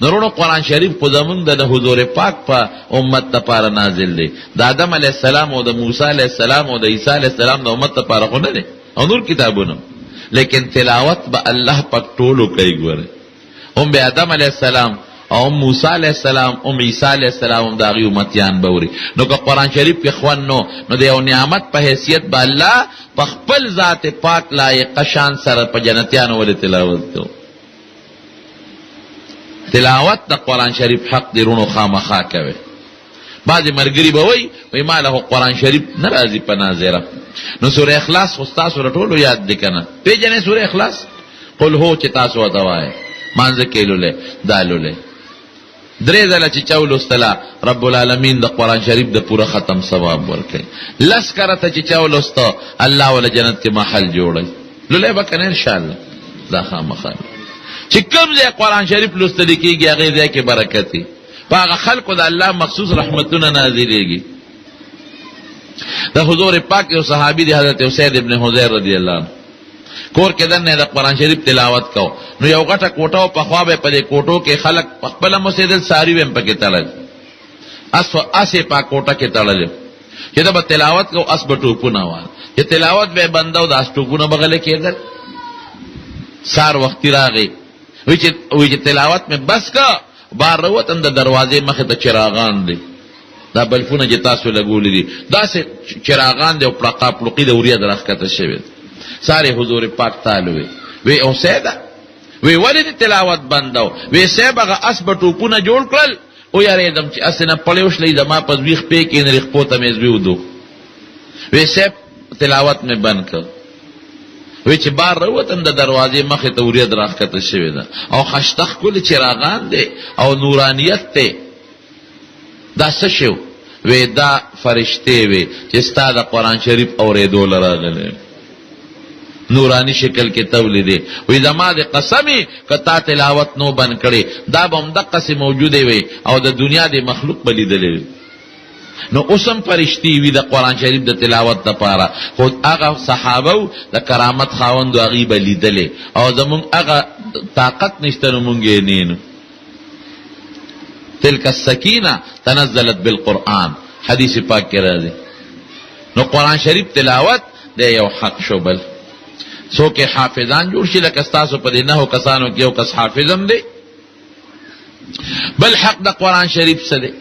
نورونو قرآن شریف په زمونږ د حضور پاک په امت لپاره نازل دی د آدم علیه السلام او د موسی علیه السلام او د عیسی علیه السلام د امت لپاره خو نه دی او نور کتابونه لیکن تلاوت به الله پاک ټولو کوي ګوره هم به آدم علیه السلام او موسی علیہ السلام او عیسی علیہ السلام داغي امتیان بوري نو که قرآن شریف کې خوان نو د یو نعمت په حیثیت به الله په خپل ذات پاک لایق شان سره په جنتیانو ول تلاوت کو تلاوت د قرآن شریف حق دی رونو خامخا کوي بعضی مرګري به وای ما له قرآن شریف ناراضي په ناظره نو سوره اخلاص خو تاسو ټولو یاد دي کنه پیژنې سوره اخلاص قل هو چې تاسو وتاوای مانځه کېلوله دالوله درې ځله چې چاولوستله رب العالمین د قرآن شریف د پوره ختم ثواب ورکړي لس کرته چې چاولوسته الله ول جنت کې محل جوړي لولې به کنه ان شاء الله دا خامخا چې کوم ځای قرآن شریف لوستل کېږي هغه ځای کې برکت دی هغه خلکو د الله مخصوص رحمتونه نازلېږي د حضور پاک یو صحابي دی حضرت اسید ابن حضیر رضی الله عنه کور کې دنه د قرآن شریف تلاوت کو نو یو غټه کوټه په خوا به په دې کوټو کې خلک خپل مسجد ساری ویم پکې تړل اسه په کوټه کې تړل چې دا تلاوت کو اس بټو پونه وال چې تلاوت به بندو د اسټوګونو بغل کېدل سار وخت راغی وی چې تلاوت مې بس کا بار وروتم د دروازې مخه ته چراغان دي دا بلفونه چې تاسو لګولې دي دا سه چراغان دي او پړقا پړقې د اوریا درخته شوی سارے حضور پاک تعالی وی او سیدا وی ولې تلاوت بندو وی سیبغه اسبټو پونه جوړ کړل او یاره دم چې اسنه پړیوش لې دما په ویخ په کې نریخ پوته مې زوی ودو وی سیب تلاوت مې بند کړ وی چې بار وروتم د دروازې مخه ته اوریا درخته شوی دا او خشتخ کول چراغان دي او نورانیت ته دا څه شو وی دا فرشته وی چې ستاسو قرآن شریف اورېدو لراغله نورانی شکل کې تولیدې وې زما د قسمی کتا تلاوت نو بن کړي دا به هم د قسم موجوده وي او د دنیا د مخلوق بلیدلې نو اوسم فرشتي وي د قرآن شریف د تلاوت لپاره خو هغه صحابه د کرامت خاوند هغه بلیدلې او زمون هغه طاقت نشته نو مونږ یې نه تلک السکینه تنزلت بالقرآن حدیث پاک کې راځي نو قرآن شریف تلاوت د یو حق شوبل سو کې حافظان جوړ شي لکه ستاسو په دې نهو کسانو کې یو کس حافظ هم دی. بل حق د قرآن شریف څه دی؟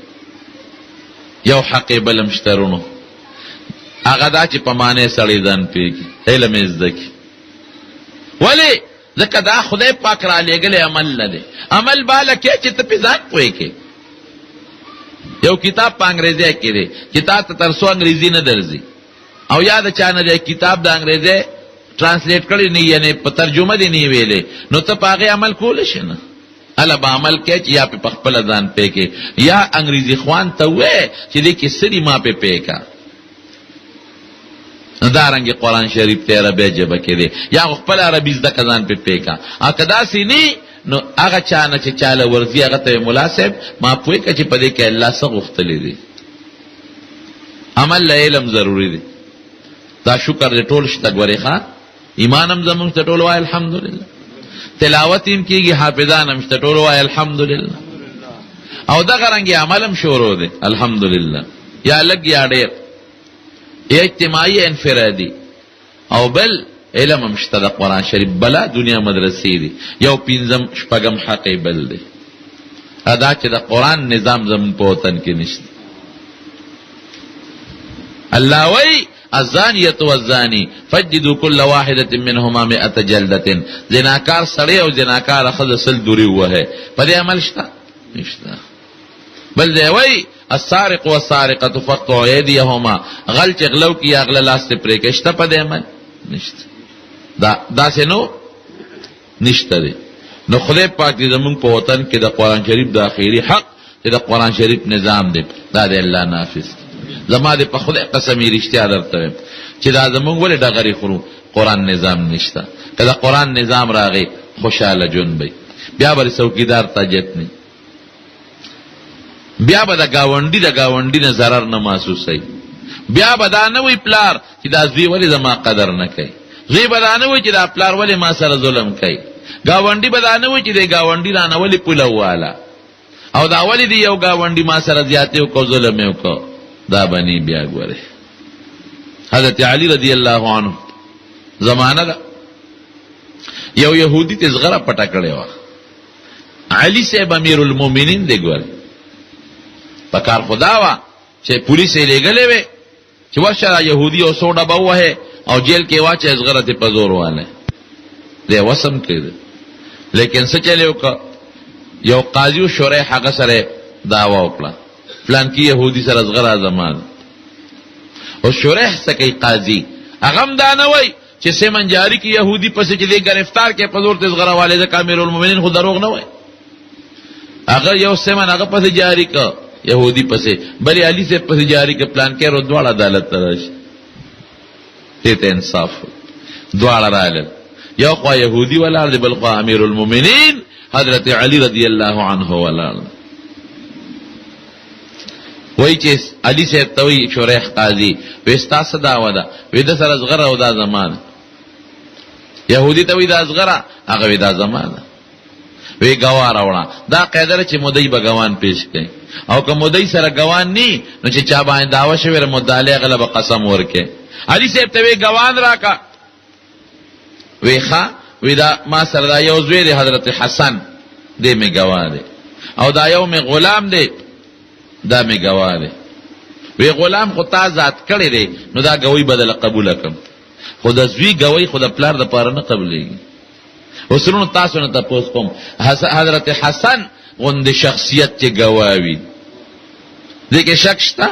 یو حق بل هم شترونو هغه دا چې په معنی سړی ځان پوهېږي، علم یې زده کړي. ولې؟ ځکه دا خدای پاک را لېږلی عمل نه دی. عمل باله کې چې ته پې ځان پوهېږې. یو کتاب په انګریزی کې دی چې تا ته تر څو انګریزي نه درځي او یا د چا نه دی کتاب د انګریزی ټرانسلیټ کړی نه یعنې په ترجمه دې نه ویلې، نو ته په هغې عمل کولی شې نه. هله به عمل کوې چې یا پې په خپله ځان پوه کې یا انګریزي خوان ته ووایې چې دې کې څه دي ما پې پوه که. نو دارنګې قرآن شریف ته عربی ژبه کې دی یا خپل عربي زده که ځان پې پوه که. او که داسې نه نو هغه چا نه چې چاله ورځي هغه ته ملا صاحب ما پوه که چې په دې کې الله څه غوښتلی دی. عمل له علم ضروري دی. دا شکر دې ټول شته ګورې ښه، ایمان هم زمونږ ته ټول وایي الحمدلله، تلاوت هم کېږي، حافظان هم شته ټول وایي الحمدلله، او دغه رنګې عمل هم شروع دی الحمدلله، یا لږ یا ډېر، اجتماعي انفرادي. او بل علم هم شته د قرآن شریف، بله دنیا مدرسې دي. یو پنځم شپږم حق بل دی ادا چې د قرآن نظام زمون په وطن کې نشته. الله وی الزانیة والزانی فجدوا كل واحدة منهما 100 جلدة. زناکار سړی او زناکار ښځه 100 دورې ووهئ. په دې عمل شته؟ نشته. بل دی وی السارق والسارقة فاقطعوا أيديهما. غل چې غلو کي یا غله لاس ته پرې کړي، شته په دې عمل؟ نشته. داسې نو نشته دی. نو خدای پاک دې زمونږ په وطن کې د قرآن شریف د اخري حق چې د قرآن شریف نظام دی دا د الله نافذ. زما دې په خدای قسم یې رښتیا درته وایم چې دا زمونږ ولې ډغرې خورو؟ قرآن نظام نشته. که د قرآن نظام راغی خوشحاله ژوند به، بیا به څوکیدار تاجت نه، بیا به د ګاونډي نه ضرر نه محسوسوي، بیا به دا نه وی پلار چې دا زوی ولې زما قدر نه کوي، زوی به دا نه وی چې دا پلار ولې ما سره ظلم کوي، ګاونډي به دا نه وی چې دی ګاونډي رانه ولې پوله واله، او دا ولې دی یو ګاونډي ما سره زیاتې وکړو ظلم یې وکړو. دا بنی بیا ګوره حضرت علی رضی الله عنه زمانه ده یو یهودی ته زغره پټه کړې وه. علی صاحب امیر المؤمنین دی ګوره، په کار خدا وه چې پولیس یې لېږلې وې چې ورشه یهودي او 100 ډبه ووهې او جیل کې واچې زغره تې په زور والی. دی وسم کړی، لیکن څه چلې وکړه، یو قاضي و شریح هغه سره دعوه وکړه فلانکي یهودي سره زغره زما ده. او شریح څه کوي قاضي، هغه هم دا نه وایي چې سیمن جاري کې یهودي پسې چې دی ګرفتار کې په زور ته زغره والی، ځکه امیر المؤمنین خو دروغ نه وایي. هغه یو سیمن هغه پسې جاري که یهودی پسې، بلې علي صاحب پسې جاري که پلان کې رو دواړه عدالت ته راشي. دې ته انصاف دواړه رالل، یو خوا یهودي ولاړ دی، بل خوا امیر المؤمنین حضرت علی رضی الله عنه ولاړ. وایي چې علي صاحب ته وایي شریح قاضي وایي ستا څه دعوه ده؟ وایي ده سره زغره او دا زما ده. یهودي ته وایي دا زغره، هغه وایي دا زما ده. وی گواه راوړه. دا قاعده ده چې مدعي به ګوان پیش کوي، او که مدعي سره ګوان نی نو چې چا باندې دعوه شوې وي مدعي هغه به قسم ورکړي. علي صاحب ته وی ګوان راکا، وی ښه، وی دا ما سره دا یو زوی دی حضرت حسن، دی مې ګواه دی، او دا یو مې غلام دی، دا مې ګواه دی. وی غلام خو تا ذات کړی دی نو دا ګوی بدله قبوله کړم، خو د زوی ګوی خو د پلار دپاره نه قبلېږي. وسرونو تاسو نه تپوس کوم، حضرت حسن غوندې شخصیت چې ګواوي دې کې شک شته؟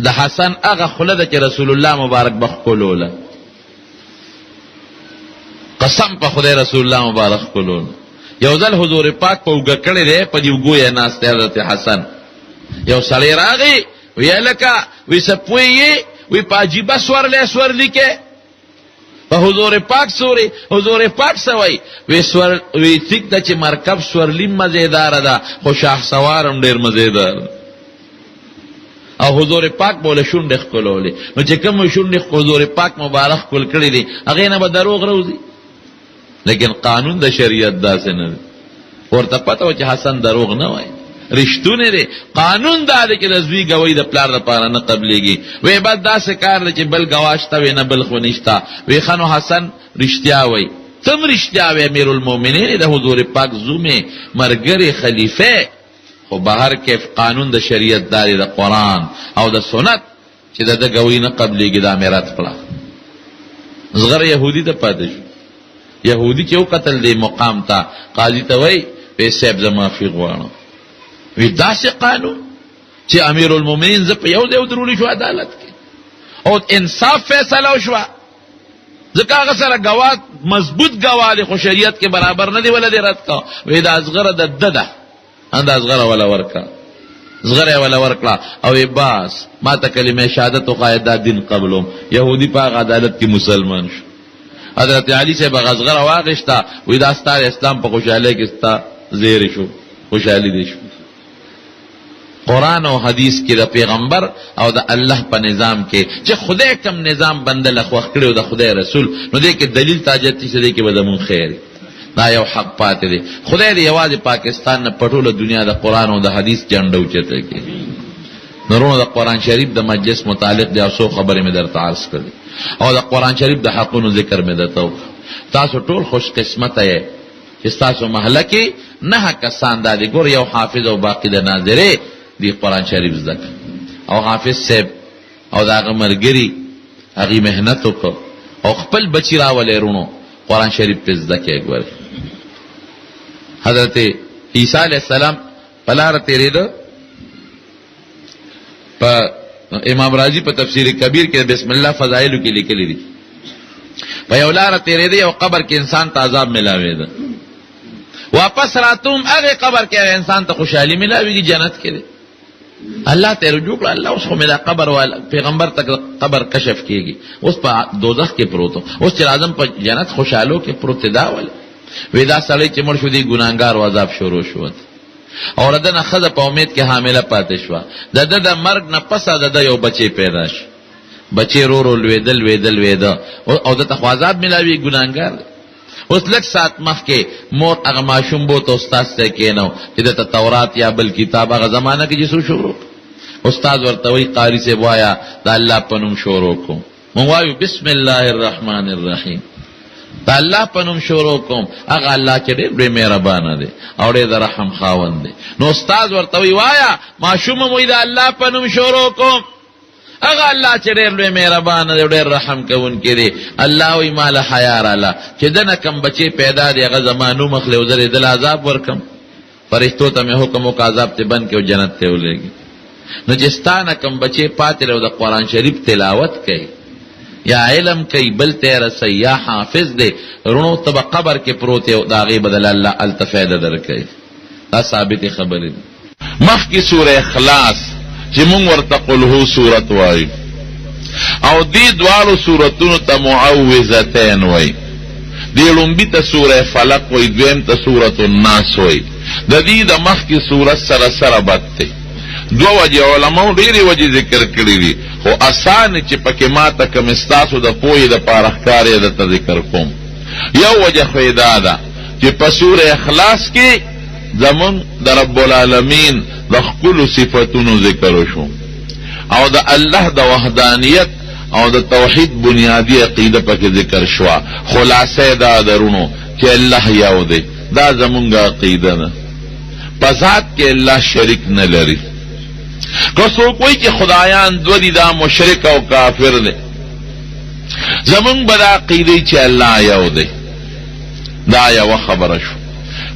د حسن هغه خوله ده چې رسول الله مبارک به ښکلوله، قسم په خدای رسول الله مبارک ښکلوله. یو ځل حضور پاک په اوږه کړی دی، په دې اوږو یې ناست دی حضرت حسن. یو سړی راغی وی هلکه وی څه پوهېږې؟ وی په عجیبه سورلی کې په حضور پاک سوري. حضور پاک سوی وی ټیک ده چې مرکب سورلیم مزیداره ده خو شاه سوار هم ډېر مزیدار، او حضور پاک بوله شونډې ښکلولې. نو چې کوم شونډې حضور پاک مبارک ښکل کړي دي هغې نه به دروغ روځي، لیکن قانون د شریعت داسې نه دی. ورته پته وه چې حسن دروغ نه وایي، رښتونه دی. قانون دا دی چې د زوی ګوی د پلار دپاره نه قبلېږي. وی بس داسې کار دی چې بل ګواه شته وی نه بل خو نشته. وی ښه نو حسن رشتیا وی تم رشتیا وی امیر المومنین د حضور پاک زومه مرګری خلیفه خو بهر کې قانون د شریعت داری د قرآن او د سنت چې د گوی نه قبلېږي دا میراث کړه زغره یهودی ته پاتې شو یهودی چې قتل دی مقام ته قاضي ته وای پیسې به معافي غواړم وی داسې قانون چې امیر المومنین ز په یو ځای ودرولې شو عدالت کې او انصاف فیصله وشوه ځکه هغه سره ګواه مضبوط ګواه دی خو شریعت کې برابر نه دی ولا دی رد کا وی دا اصغره د ده انده اصغره ولا ورکا اصغره ولا ورکلا او باس ما ته کلمه شهادت او قاعده دین قبلهم یهودی په عدالت کې مسلمان شو حضرت علی سے بغزغره واغشتا وی دا ستاره اسلام په خوشاله کې ستا زیر شو خوشالي دي شو قرآن او حدیث کې د پیغمبر او د الله په نظام کې چې خدای کم نظام بندل خوښ کړي او د خدای رسول نو دې کې دلیل تاجتی څه دی کې بدمون خیر دا یو حق پاتې دی خدای دې یوازې پاکستان نه پټوله دنیا د قرآن او د حدیث جنډه اوچته کې نورونو د قرآن شریف د مجلس متعلق د اوسو خبرې مې درته عرض کړې او د قرآن شریف د حقونو ذکر مې درته تاسو ټول خوش قسمته یې چې تاسو محله کې 9 کسان دا دي ګور یو حافظ او باقی د ناظره دی قرآن شریف زده او حافظ صاحب او دا هغه ملګري هغې محنت وکړو او خپل بچي راولې رونو قرآن شریف پې زده کې ګورئ حضرت عیسی علیہ السلام په لاره تېرېده په امام راضي په تفسیر کبیر کې بسم الله فضائلو کې لیکلي دي په یو لاره تېرېده یو قبر کې انسان ته عذاب ملاوېده واپس راتوم هغې قبر کې هغه انسان ته خوشحالي ملاوېږي جنت کې دی الله ته رجوع کړه الله اوس خو مې دا قبر والا پیغمبر تک قبر کشف کېږي اوس په دوزخ کې پروت اوس چې راځم په جنت خوشحالو کې پروت دا ول وی دا سړی چې مړ شو دی ګناهګار او عذاب شروع شو او د نه ښځه په امید کې حامله پاتې شوه د ده د مرګ نه پس د ده یو بچی پیدا شو بچی رو رو لوېده او د ته خو عذاب ملاوي ګناهګار اوس لږ ساعت مخکې مور هغه ماشوم بوته استاد ته کېنو چې د ته تورات یا بل کتاب هغه زمانه کې چې څو شروع استاد ورته وایي قاري صاحب وایه د الله په نوم شروع کوم مونږ وایو بسم الله الرحمن الرحیم د الله په نوم شروع کوم هغه الله چې ډېر بې مهربانه دی او ډېر د رحم خاوند دی نو استاد ورته وایي وایه ماشوم وایي د الله په نوم شروع کوم هغه الله چې ډېر لوی مهربانه دی ډېر رحم کوونکی دی الله وایي ما له حیا راله چې دنه کم بچی پیدا دی هغه زما نوم اخلي او زه یې دله عذاب ورکم فرشتو ته مې حکم وکړه عذاب ته بند کړي او جنت ته ولېږي نو چې ستا نه کم بچی پاتې دی او د قرآن شریف تلاوت کوي یا علم کوي بل ته رسوي یا حافظ دی رونو ته به قبر کې پروت دی او د هغې بدله الله هلته فایده درکوي دا ثابتې خبرې دي مخکې سوره اخلاص چې مونږ ورته قل هو صورت وایو او دې دواړو صورتونو ته معوذتین وایي دې لومبي ته سوره فلق وایي دویم ته سورة الناس وایي د دې د مخکې صورت سره بد دی دو وجه علماو ډېرې وجې ذکر کړي دي خو اسانه چې پکې ما ته کوم ستاسو د پوهې دپاره ښکار یې درته ذکر کوم یو وجه خو یې دا ده چې په سوره اخلاص کې زمونږ د رب العالمین د خپلو صفتونو ذکر وشو او د الله د وحدانیت او د توحید بنیادی عقیده پکې ذکر شوه خلاصه دا درونو چې الله یو دی دا زمونږ عقیده ده په ذات کې الله شریک نه لري که څوک وایي چې خدایان دو دي دا مشرک او کافر دی زمونږ به دا عقیده چې الله یو دی دا یوه خبره شو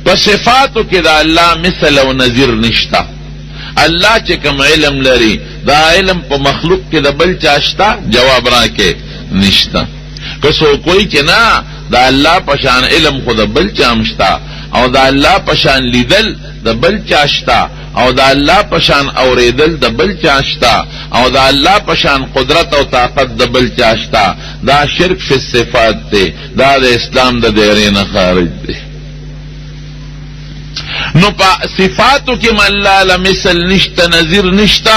په صفاتو کې د الله مثل او نظیر نشته الله چې کوم علم لري دا علم په مخلوق کې د بل چا شته جواب راکې نشته که څوک وایي چې نه د الله په شان علم خو د بل چا هم شته او د الله په شان لیدل د بل چا شته او د الله په شان اوریدل د بل چا شته او د الله په شان قدرت او طاقت د بل چا شته دا شرک فی الصفات دی دا د اسلام د دایرې نه خارج دی نو په صفاتو کې الله له مثل نشته نظیر نشته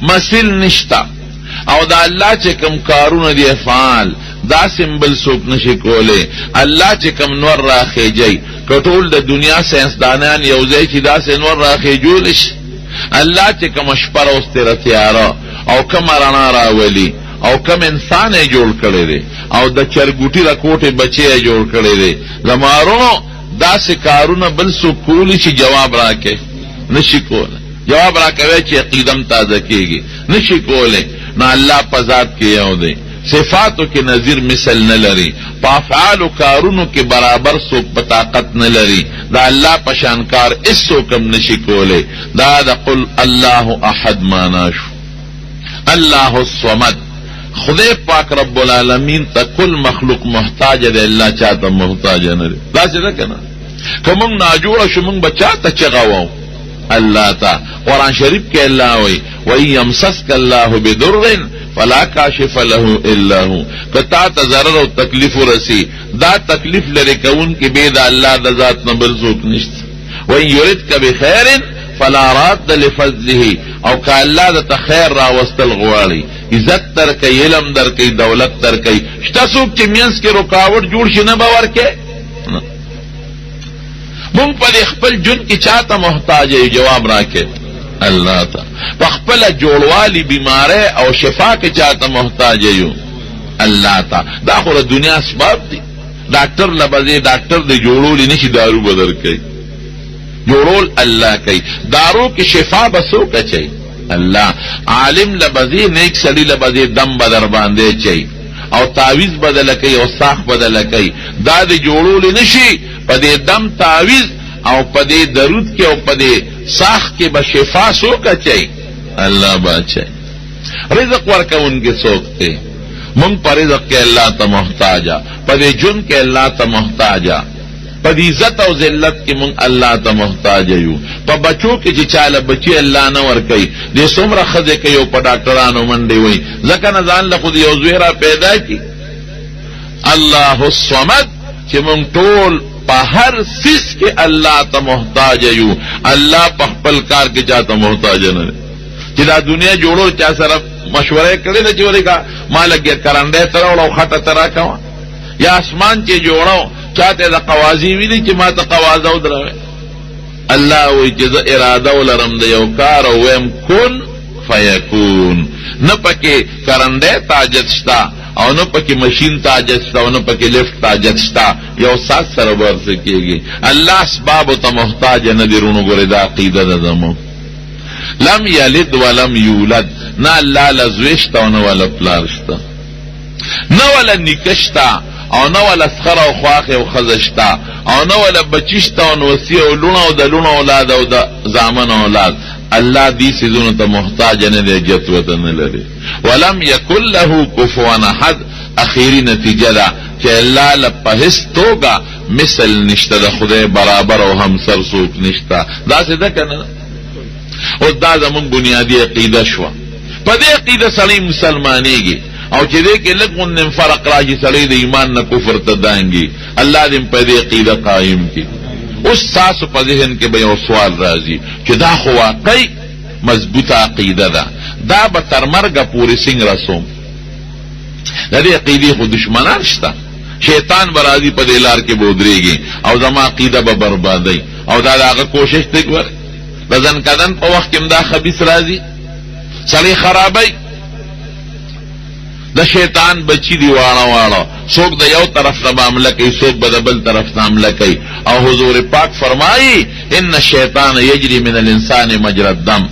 مثل نشته او د الله چې کوم کارونه دي افعال دا سمبل څوک نشي کولی الله چې کوم نور راخیجي که ټول د دنیا ساینسدانان یو ځای چې داسې نور راخیجولی شي الله چې کومه شپه راوستې تیاره او کومه رڼا راولي او کم انسان یې جوړ کړی دی او د چرګوټي د کوټې بچی یې جوړ کړی دی زمارونو داسې کارونه بل څوک کولی چې جواب راکړي نشي کولی جواب راکوي چې عقیدم تازه کېږي نشي کولی نو الله په ذات کې یو دی صفاتو کې نظیر مثل نه لري په افعالو کارونو کې برابر څوک په طاقت نه لري دا الله په شان کار هیڅوک هم نشي کولی دا د قل الله احد معنا شو الله الصمد خدای پاک رب العالمین ته کل مخلوق محتاج دی الله چاته محتاج نه دی داسې نه که نه که موږ ناجوړه شو موږ به چاته چغه وو الله تا قرآن شریف کې الله وی وَإِن يَمْسَسْكَ اللَّهُ بِضُرٍّ فَلَا كَاشِفَ لَهُ إِلَّا هُوَ کتا ته ضرر او تکلیف ورسی دا تکلیف لري کون کې به د الله د ذات نه بل څوک نشته وَإِن يُرِدْكَ بِخَيْرٍ فَلَا رَادَّ لِفَضْلِهِ او که الله د ته خیر راوستل غواړي عزت درکوي علم درکوي دولت درکوي شته څوک چې مینځ کې رکاوټ جوړ شي نه به ورکوي مونږ په خپل جون کې چاته محتاج یو جواب راکې الله ته په خپل جوړوالي بیماری او شفا کې چاته محتاج یو الله ته دا خو د دنیا اسباب دي ډاکټر لبزي ډاکټر دی جوړول نشي دارو بدل کوي جوړول الله کوي دارو کې شفا بسو کوي الله عالم لبزي نیک سړي لبزي دم بدر باندې چي او تعویز بدل کوي او ساخ بدل کوي دا د جوړول نشي په دې دم تعویز او په دې درود کې او په دې ساخ کې به شفا سو کوي الله بچي رزق ورکوونکی څوک دی مونږ په رزق کې الله ته محتاجا په دې جون کې الله ته محتاجا په دې عزت او ذلت کې مونږ الله ته محتاج یو په بچو کې چې چاله بچي الله نه ورکوي دې څومره ښځې کوي او په ډاکټرانو منډې وایي ځکه نه ځان له خو یو زوی را پیدا کړي الله الصمد چې مونږ ټول په هر څیز کې الله ته محتاج یو الله په خپل کار کې چاته محتاج نه دی چې دا دنیا جوړول چا سره مشوره کړې ده چې ورګه ما لګي کرانډه تر او خټه تر کا یا اسمان چې جوړو چاته د قوازی ویلي چې ما ته قوازه ودروي الله وی چې اراده ولرم د یو کار او ويم کن فیکون نه پکې کرانډه تاجت شتا او نه پکې ماشین تاجت شتا او نه پکې لفت تاجت شتا یو سات سره ورسې کېږي الله اسباب ته محتاج نه دی رونو ګورې دا عقیده ده زمو لم یلد ولم یولد نه الله لزوشتا او نه ولا پلار شتا نه ولا نکشتا او نه ولا سخر او خواخ او خزشتا او نه ولا بچشتا او نوسی او لونه او د لونه اولاد او د زامن اولاد الله دې سيزونو ته محتاج نه دی جت وطن لري ولم یکن له کفوا احد اخیری نتیجه ده چې الله لپهس توګه مثل نشته د خدای برابر او همسر څوک نشته دا څه ده کنه او دا زمون بنیادی عقیده شو په دې عقیده سړی مسلمانېږي او چې دې کې لږ فرق راځي سړی د ایمان نه کفر ته دانګي الله دې په دې عقیده قائم کړي اوس تاسو په ذهن کې به یو سوال راځي چې دا خو واقعي مضبوطه عقیده ده دا به تر مرګه پورې څنګه رسوم د دې عقیدې خو دشمنان شته شیطان به راځي په دې لار کې به ودرېږي او زما عقیده به بربادوي او دا د هغه کوشش دی د ځن کدن په وخت کې دا خبیث راځي سړی خرابوي د شیطان بچی دی واړه واړه څوک د یو طرف نه معامله کوي څوک به د بل طرف نه حمله کوي او حضور پاک فرمایي ان الشیطان یجری من الانسان مجرى الدم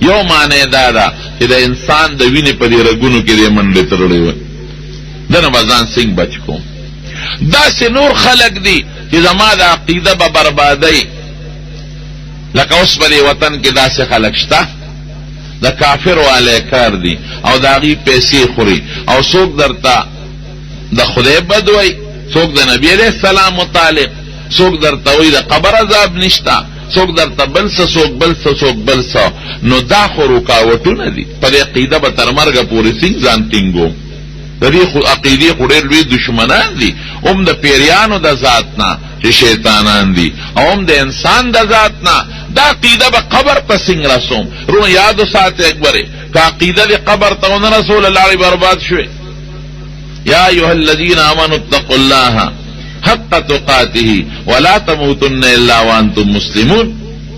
یو معنی دا ده چې د انسان د وینې په دې رګونو کې دې منډې تړلې وي دنه به ځان څنګه بچ کوم داسې نور خلق دي چې زما د عقیده به بربادوي لکه اوس په دې وطن کې داسې خلق شته د کافر والی کار دی او د هغې پیسې خوري او څوک درته د خدای بد وایي څوک د نبي علیه السلام متعلق څوک درته وایي د قبر عذاب نشته څوک درته بل څه څوک بل څه څوک بل څه نو دا خو رکاوټونه دي په دې عقیده به تر مرګه پورې څنګه ځان ټینګوم د دې عقیدې خو ډېر لوی دشمنان دي هم د پیریانو د ذات نه چې شیطانان دي او هم د انسان د ذات نه دا عقیده به قبر ته څنګه رسوم رونو یادو ساته اکبرې که عقیده د قبر ته ونه رسول الله برباد شوې یا ایها الذین آمنوا اتقوا الله حق تقاته ولا تموتن الا وانتم مسلمون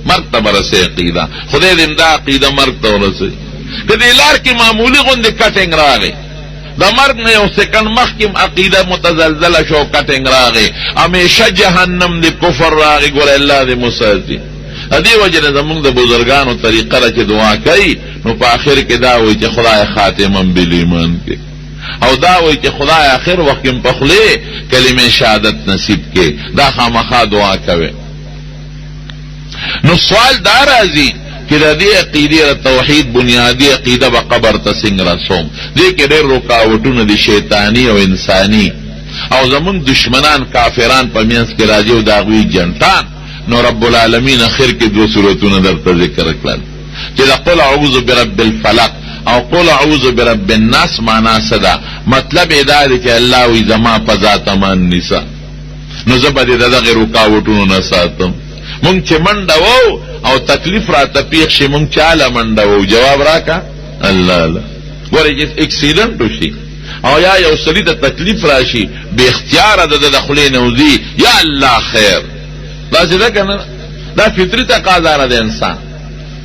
مرګ ته برسې عقیده خدای دې دا عقیده مرګ ته ورسوي که دې لار کې معمولي غوندې کټنګ راغی د مرګ نه یو سکند مخکې عقیده متزلزله شو کټنګ راغی همیشه جهنم دی کفر راغی ګوره الله دې مساتي دې وجه نه زمونږ د بزرګانو طریقه ده چې دعا کوي نو په آخر کې دا وایي چې خدای خاتمه بالایمان کې او دا وایي چې خدای آخر وخت کې په خولې کلمه شهادت نصیب کې دا خامخا دعا کوي نو سوال دا راځي چې د دې عقیدې توحید بنیادی عقیده به قبر ته څنګه رسوم دې کې ډېر رکاوټونه دي شیطانی او انسانی او زمونږ دشمنان کافران په منځ کې راځي او د هغوی جنټان نو رب العالمین اخر کې دو صورتونه درته ذکر کړل چې د قل اعوذ برب الفلق او قل اعوذ برب الناس معنا څه ده مطلب یې دا دی چې الله وی زما په ذات امان نیسه نو زه به دې د دغې رکاوټونو نه ساتم مونږ چې منډه وو او تکلیف راته پیښ شي مونږ چاله منډه وو جواب راکا الله الله ګورې چې اکسیډنټ وشي او یا یو سړي ته تکلیف راشي بې اختیاره د خولې نه وځي یا الله خیر دا چې ده که نه دا فطري تقاضا ده د انسان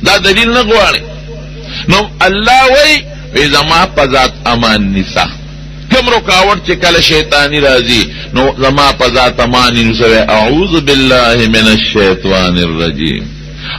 دا دلیل نه غواړي نو الله وی زما په ذات امان نیسه کم رکاوټ چې کله شیطانی راځي نو زما په ذات امان نیسه اعوذ بالله من الشیطان الرجیم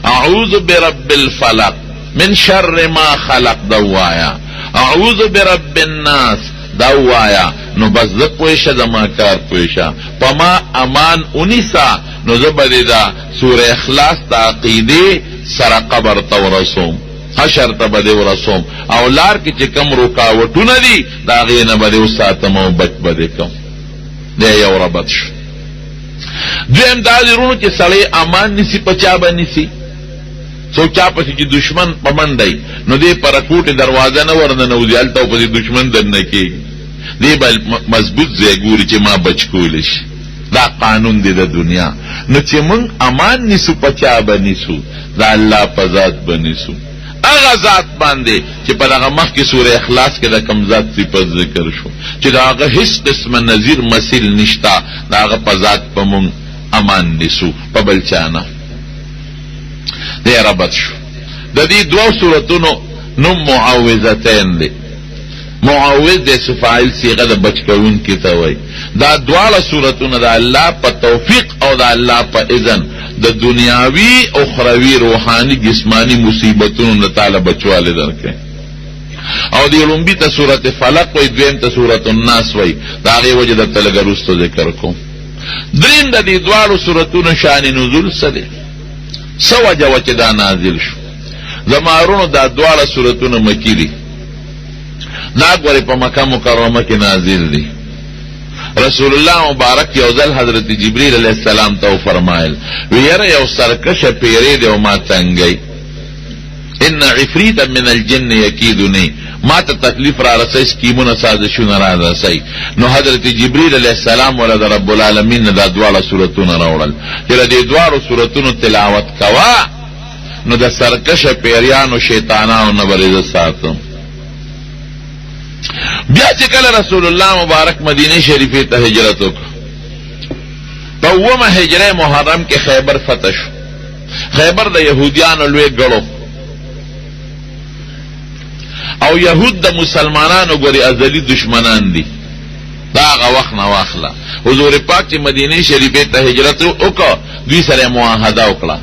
اعوذ برب الفلق من شر ما خلق دوایا اعوذ برب الناس دوایا نو بس زه پویشه زما کار پویشه پا ما امان اونیسا نو زه بدې دا سوره اخلاص تا عقیده سره قبر ته ورسوم حشر ته به دې ورسوم او لار کې چې کم رکاوټونه دي د هغې نه به دې وساتم او بچ به دې کم دی یو ربط شو دویم دا دې وروڼو چې سړی امان نیسي په چا به نیسي څوک چا پسې چې دشمن په منډی نو دې په رکوټې دروازه نه ورننوځي هلته او پسې دشمن درنه کېږي دې به مضبوط ځای ګوري چې ما بچ کولی شي دا قانون دی د دنیا نو چې مونږ امان نیسو په چا به نیسو د الله په ذات به نیسو هغه ذات باندې چې په دغه مخکې سوره اخلاص کې د کوم ذات صفت ذکر شو چې د هغه هیڅ قسمه نظیر مثیل نشته د هغه په ذات په مونږ امان نیسو په بل چا نه دی ربط شو د دې دوو صورتونو نوم معوذتین دی معوذ د فاعل صيغه د بچ کوونکي ته وایي دا دواړه صورتونه د الله په توفیق او د الله په اذن د دنیاوي او اخروی روحاني جسمانی مصیبتونو نه تعالی بچواله درکړي او د لومبي ته سورته فلق وایي دویم ته سورته الناس وایي دا هغې وجه درته لږ وروسته ذکر کوم دریم د دې دواړو صورتونو شان نزول څه دی څه وجه وه چې دا نازل شو زما وروڼو دا دواړه صورتونه مکي دي دا ګورې په مکه مکرمه کې نازل دي رسول الله مبارک یو ځل حضرت جبریل علیه السلام ته وفرمایل وی یاره یو سرکشه پیری دی او ما تنګی ان عفریتا من الجن یکیدنی ما ته تکلیف را رسی سکیمونه سازشونه را رسی نو حضرت جبریل علیه السلام ولد رب العالمین دا دواړه صورتونه راوړل چې د دې دواړو صورتونو تلاوت کوا نو د سرکشه پیریانو شیطانانو نه به زه ساتم بیا چې کله رسول الله مبارک مدینه شریفه ته هجرت وکړ په اومه هجره محرم کې خیبر فتح شو خیبر د یهودیانو لوی ګړو او یهود د مسلمانانو ګوري ازلی دشمنان دي دا هغه وخت نه واخله حضور پاک چې مدینه شریفه ته هجرت وکړ دوی سره معاهده وکړه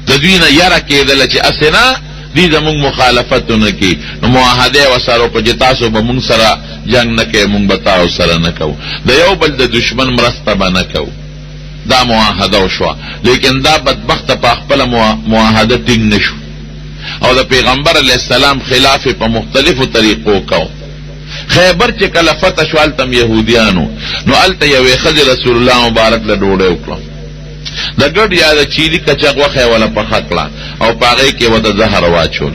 د دوی نه یاره کېدله چې اسنه دی زمونږ مخالفتونه کې نو معاهده ورسره په چې تاسو به مونږ سره جنګ نه کوئ مونږ به تاسو سره نه کوو د یو بل د دشمن مرسته به نه کوو دا معاهده وشوه لیکن دا بدبخته په خپله معاهده ټینګ نه شو او د پیغمبر علیه السلام خلاف په مختلفو طریقو کو خیبر چې کله فتح شو هلته هم یهودیانو نو هلته یوې ښځې رسول الله مبارک له ډوډۍ وکړه د ګډ یا د چیلي کچک غوښه یې وله پخه کړه او په هغې کې ورته زهر واچول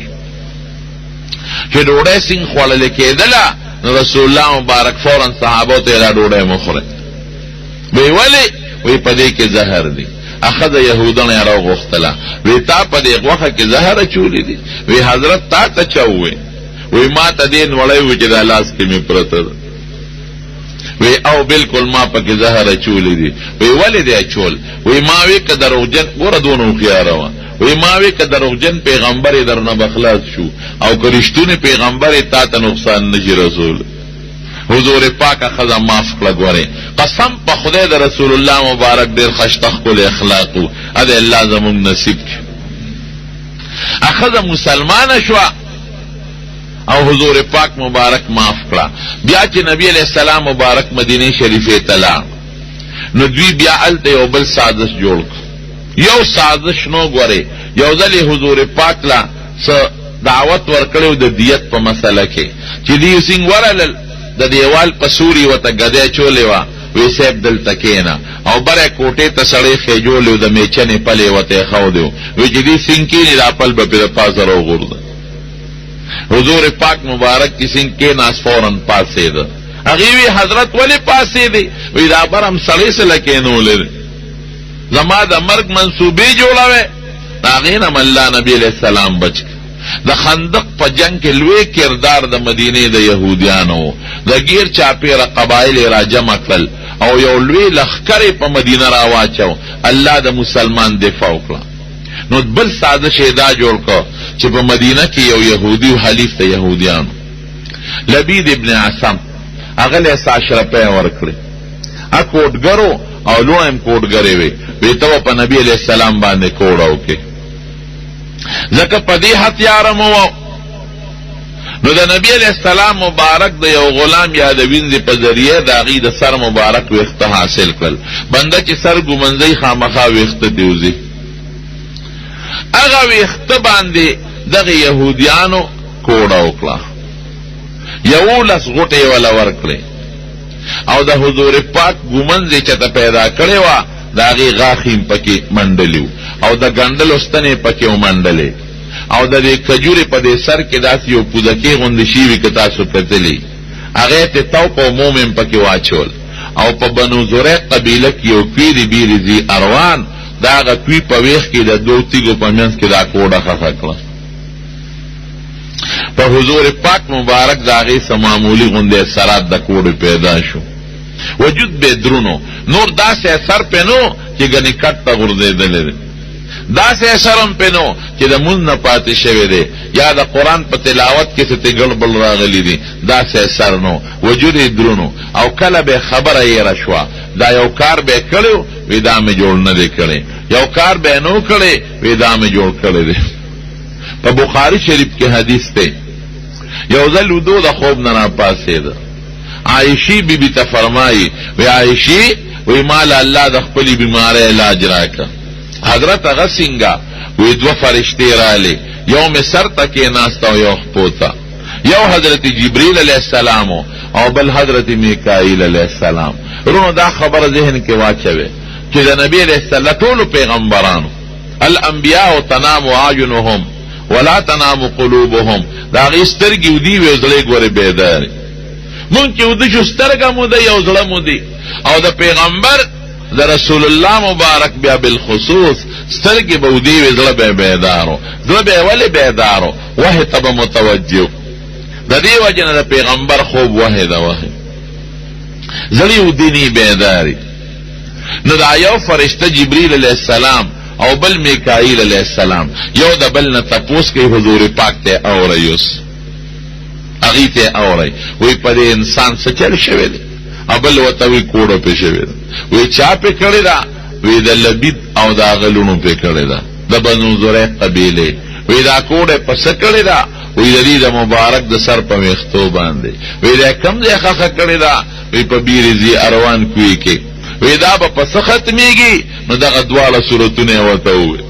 چې ډوډۍ سینګ خوړلې کېدله نو رسول الله مبارک فورا صحابو ته یې دا ډوډۍ مه خورئ وی ولې وی په دې کې زهر دی اخذ یهودانو یې راوغوښتله وی تا په دې غوښه کې زهر اچولي دي وی حضرت تا ته چا ووی وی ما ته دې نوړی و چې دا لاس کې مې پرته ده وی او بالکل ما پکې زهر اچولی دي وی ولې دې اچول وی ما وی که دروغجن ګوره دونه هوښیاره وه وی ماوی که دروغجن پیغمبر در نه بخلاص شو او که رشتونی پیغمبر تا ته نقصان نشي رسول. حضور پاک خزا معاف کړه. ګوره قسم په خدای د رسول الله مبارک ډیر خشتخ کول اخلاقو اده الله زمون نصیب کی. اخذ مسلمان شو او حضور پاک مبارک معاف کړه. بیا چې نبی علیہ السلام مبارک مدینه شریفه تلا نو دوی بیا الته یو بل سازش جوړ یو سازش نو ګوره یو ځلې حضور پاک لا دعوت ورکړو د دیت په مسله کې چې دی سنگورل د دیوال پسوري وته غدې چولې وا وی سیب دل تکینا او بره کوټه ته سړی خېجولې د میچنې پلې وته خو دیو وی چې دی سنگکی نه خپل په پاسه راغورځ. حضور پاک مبارک کی سنگکی ناس فورن پاسې ده. هغه وی حضرت ولی پاسې دی وی دا برم سړی سره کېنول زما د مرګ منسوبې جوړاوه هغه نه الله نبی علیہ السلام بچ. د خندق په جنگ کې لوی کردار د مدینه د يهوديانو د غیر چاپیره قبایل را جمع کړل او یو لوی لخر په مدینه را واچو. الله د مسلمان دفاع وکړه. نو بل سازش دا جوړ کړ چې په مدینه کې یو يهودي حلیف ته يهوديانو لبید ابن عصام هغه له 10 روپے ورکړي. ا کوټګرو او لویم کوټګری وی ته په نبی علیہ السلام باندې کوړاو کې ځکه په دې هتیار مو نو د نبی علیہ السلام مبارک د یو غلام یا د وینځ په ذریعه د هغې د سر مبارک ویښته حاصل کړل. بنده چې سر ګمنځی خامخا ویښته دیوځي هغه ویښته باندې دغه یهودیانو کوړه وکړه 11 غوټې ولا ورکړې او د حضور پاک ګمنځ چې ته پیدا کړې وه د هغې غاښیم پکې منډلي او د ګنډلو ستنې پکې ومنډلې او د دې کجورې په دې سر کې داسې یو پوزکې غوندې شوي که تاسو کتلي هغې ته توپ او مومم پکې واچول او په بنو زریق قبیله کې یو کوي د بیرې ذي اروان د هغه کوي په ویښ کې د 2 تیږو په منځ کې دا کوډه خښه کړه. په حضور پاک مبارک د هغې څه معمولي غوندې اثرات د کوډې پیدا شو. وجود به درونو نور داسې اثر پې نو چې ګنې کټ ته غورځېدلی دی. داسې اثر هم پې نو چې د مونځ نه پاتې شوی دی یا د قرآن په تلاوت کې څه ګړبړ راغلی دي داسې اثر نو. وجود یې درونو او کله به خبره یېره شوه دا یو کار به یې کړی وی دا مې جوړ نه دی کړی یو کار به یې نو کړی وی دا مې جوړ کړی دی. په بخاري شریف کې حدیث دی یو ځل ودو د خوب نه راپاڅېده عایشی بی بی ته فرمایي وی عایشی وی مال الله د خپلې بیماری علاج راکړه. حضرت هغه څنګه وی 2 فرشتې راغلې یو مې سر ته کېناسته او یو خپو ته یو حضرت جبریل علیہ السلام او بل حضرت میکائیل علیہ السلام. رونو دا خبر ذهن کې واچوي چې د نبی علیہ السلام ټولو پیغمبرانو الانبیاء تنام اعینهم ولا تنام قلوبهم دا هغې سترګې ودي وي او زړه یې ګورې بیدارې مونږ چې وده شو سترګه مو ده یو زړه مو دی او د پیغمبر د رسول الله مبارک بیا بالخصوص سترګې به ودي وي زړه به یې بیدارو زړه به یې ولې بیدارو وحی ته به متوجه د دې وجې نه د پیغمبر خوب وحی ده وحی زړه یې ودي نه بیداري. نو دا یو فرشته جبریل علیہ السلام او بل میکائیل علیہ السلام یو د بل نه تپوس کوي حضور پاک ته اورئ اوس هغې ته اورئ وی په دې انسان څه چل شوی دی او بل ورته وی کوډه پې شوې ده وی چا پې کړې ده وی د لبید او د هغه لوڼو پې کړې ده د بنو زریق قبیلې وی دا کوډه په څه کړې ده وی د دې د مبارک د سر په ویښتو باندې وی دا کم ځای خښه کړې ده وی په بیرې ذي اروان کوی کې وی دا به په څه ختمېږي نو دغه دواړه صورتونه یې ورته وویل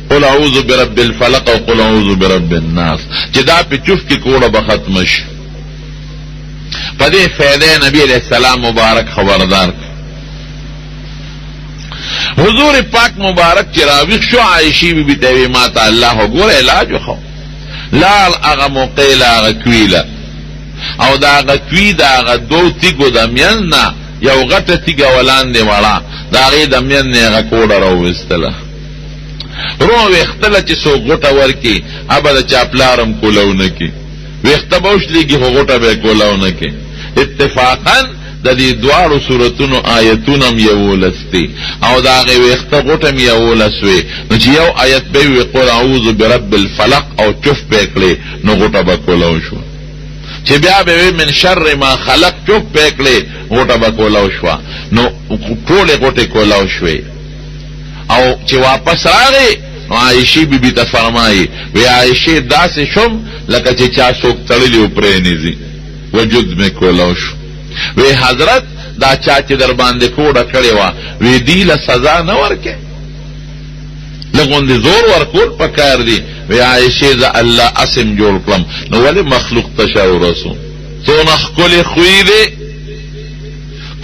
قل اعوذ برب الفلق او قل اعوذ برب الناس چې دا په چوف کې کوړه به ختمه شي. په دې فایده نبی علیہ السلام مبارک خبردار حضور پاک مبارک چې راویښ شو عایشې بیبي ته وی ما ته الله وګوره علاج وخو لا هغه موقع لا هغه کویله او دا هغه کوي دا هغه 2 تیږو د منځ نه یو غټه تیږه ولاندې وړه د هغې د منځ نه هغه کوډه راوویستله رو ویختله چې څوک غوټه ورکي ابه د چا پلارم کولو نه کي ویخته به وشلېږي خو غوټه به یې کولو نه کي. اتفاقا د دې دواړو سورتونو آیتونه هم یولس دي او د هغې ویښته غوټه هم یولس وې نو چې یو آیت به وي قل اعوذ برب الفلق او چف به کړې نو غوټه به کولو شوه چې بیا به وي من شر ما خلق چف به کړې غوټه به کولو شوه نو ټولې غوټې کولو شوې او چې واپس راغی نو عایشې بیبي ته فرمایي وی عایشې داسې شم لکه چې چا څوک تړلي و پرېنیځي وجود مې کولو شو وی حضرت دا چا چې در باندې کوډه کړې وه وی دی له سزا نه ورکې لږ غوندې زور ورکول پکار دي وی عایشې زه الله اسم جوړ کړم نو ولې مخلوق ته شا ورسو څونه ښکلې خوی دی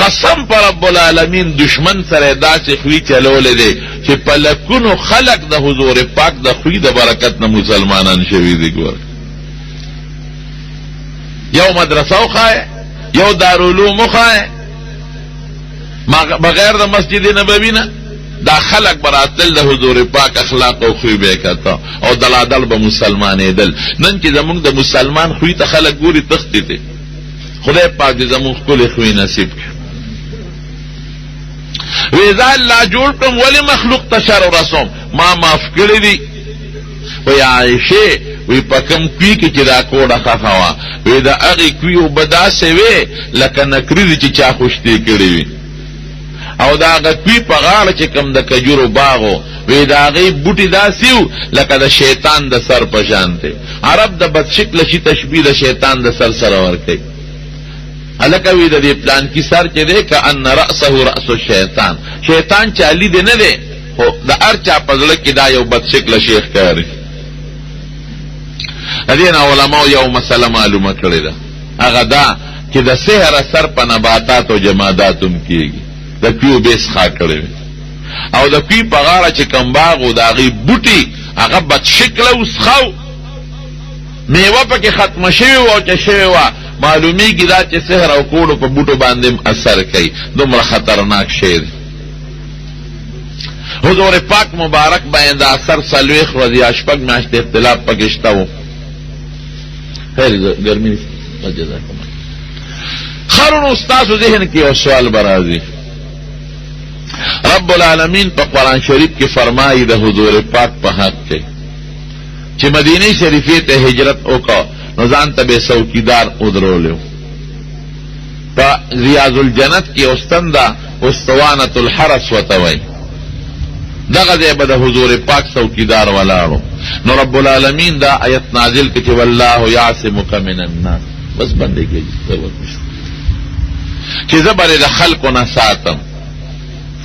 قسم پر رب العالمین دشمن سره داسې خوی چلولی دی چې په لکونو خلق د حضور پاک د خوی د برکت نه مسلمانان شوي دي ګوره یو مدرسه وښایه یو دارالعلوم وښایه بغیر د مسجد نبوي نه دا خلق براتل د حضور پاک اخلاق او خوی به کته او دلادل به مسلمانېدل نن چې زمونږ د مسلمان خوی ته خلق ګوري تښتې دي خدای پاک دې زمونږ ښکلی خوی نصیب کړي وی ځا الله جوړ کړم ولې مخلوق ته شر ورسوم ما معاف کړي دي وی عایشې وی په کوم کوي کې چې دا کوډه خفه وه وی د هغې کوي اوبه داسې وې لکه نکریزې چې چا خوشتې کړې وي او د هغه کوي په غاړه چې کوم د کجورو باغ و وی د هغې بوټي داسې و لکه د شیطان د سر په شان دی عرب د بدشکله شي تشبیه د شیطان د سر سره ورکوي هلکه وی د دې پلان کی سر چې دی که ان رأسه رأس الشیطان شیطان چالی دی نه دی خو د هر چا په زړه کې دا یو بدشکله شی ښکاري د دې نه علماو یو مسله معلومه کړې ده هغه دا چې د سحر اثر په نباتات او جمادات هم کېږي د پیو بیس ښا کړی وي او د پی په غاړه چې کوم باغ و د هغې بوټي هغه بدشکله و څښو میوه پکې ختمه شوې وه او چې شوې وه معلومیږي دا چې سحر او کوډو په بوټو باندې اثر کوي دومره خطرناک شی دی حضور پاک مبارک باندې د اثر څلوېښت ورځې یا شپږ میاشتې اختلاف پکې شته و خیر ګرمي جزاکم خرونو ستاسو ذهن کې یو سوال به راځي رب العالمین په قرآن شریف کې فرمایي د حضور پاک په حق کې چې مدینه شریفې ته هجرت وکړه نو ځان ته به څوکیدار ودرولی په ریاض الجنت کې اوستن ده استوانة الحرس ورته وایي دغه ځای به د حضور پاک څوکیدار ولاړو نو رب العالمین دا آیت نازل کړي چې والله یعصمک من الناس بس بندې کېږي چې زه به د خلکو نه ساتم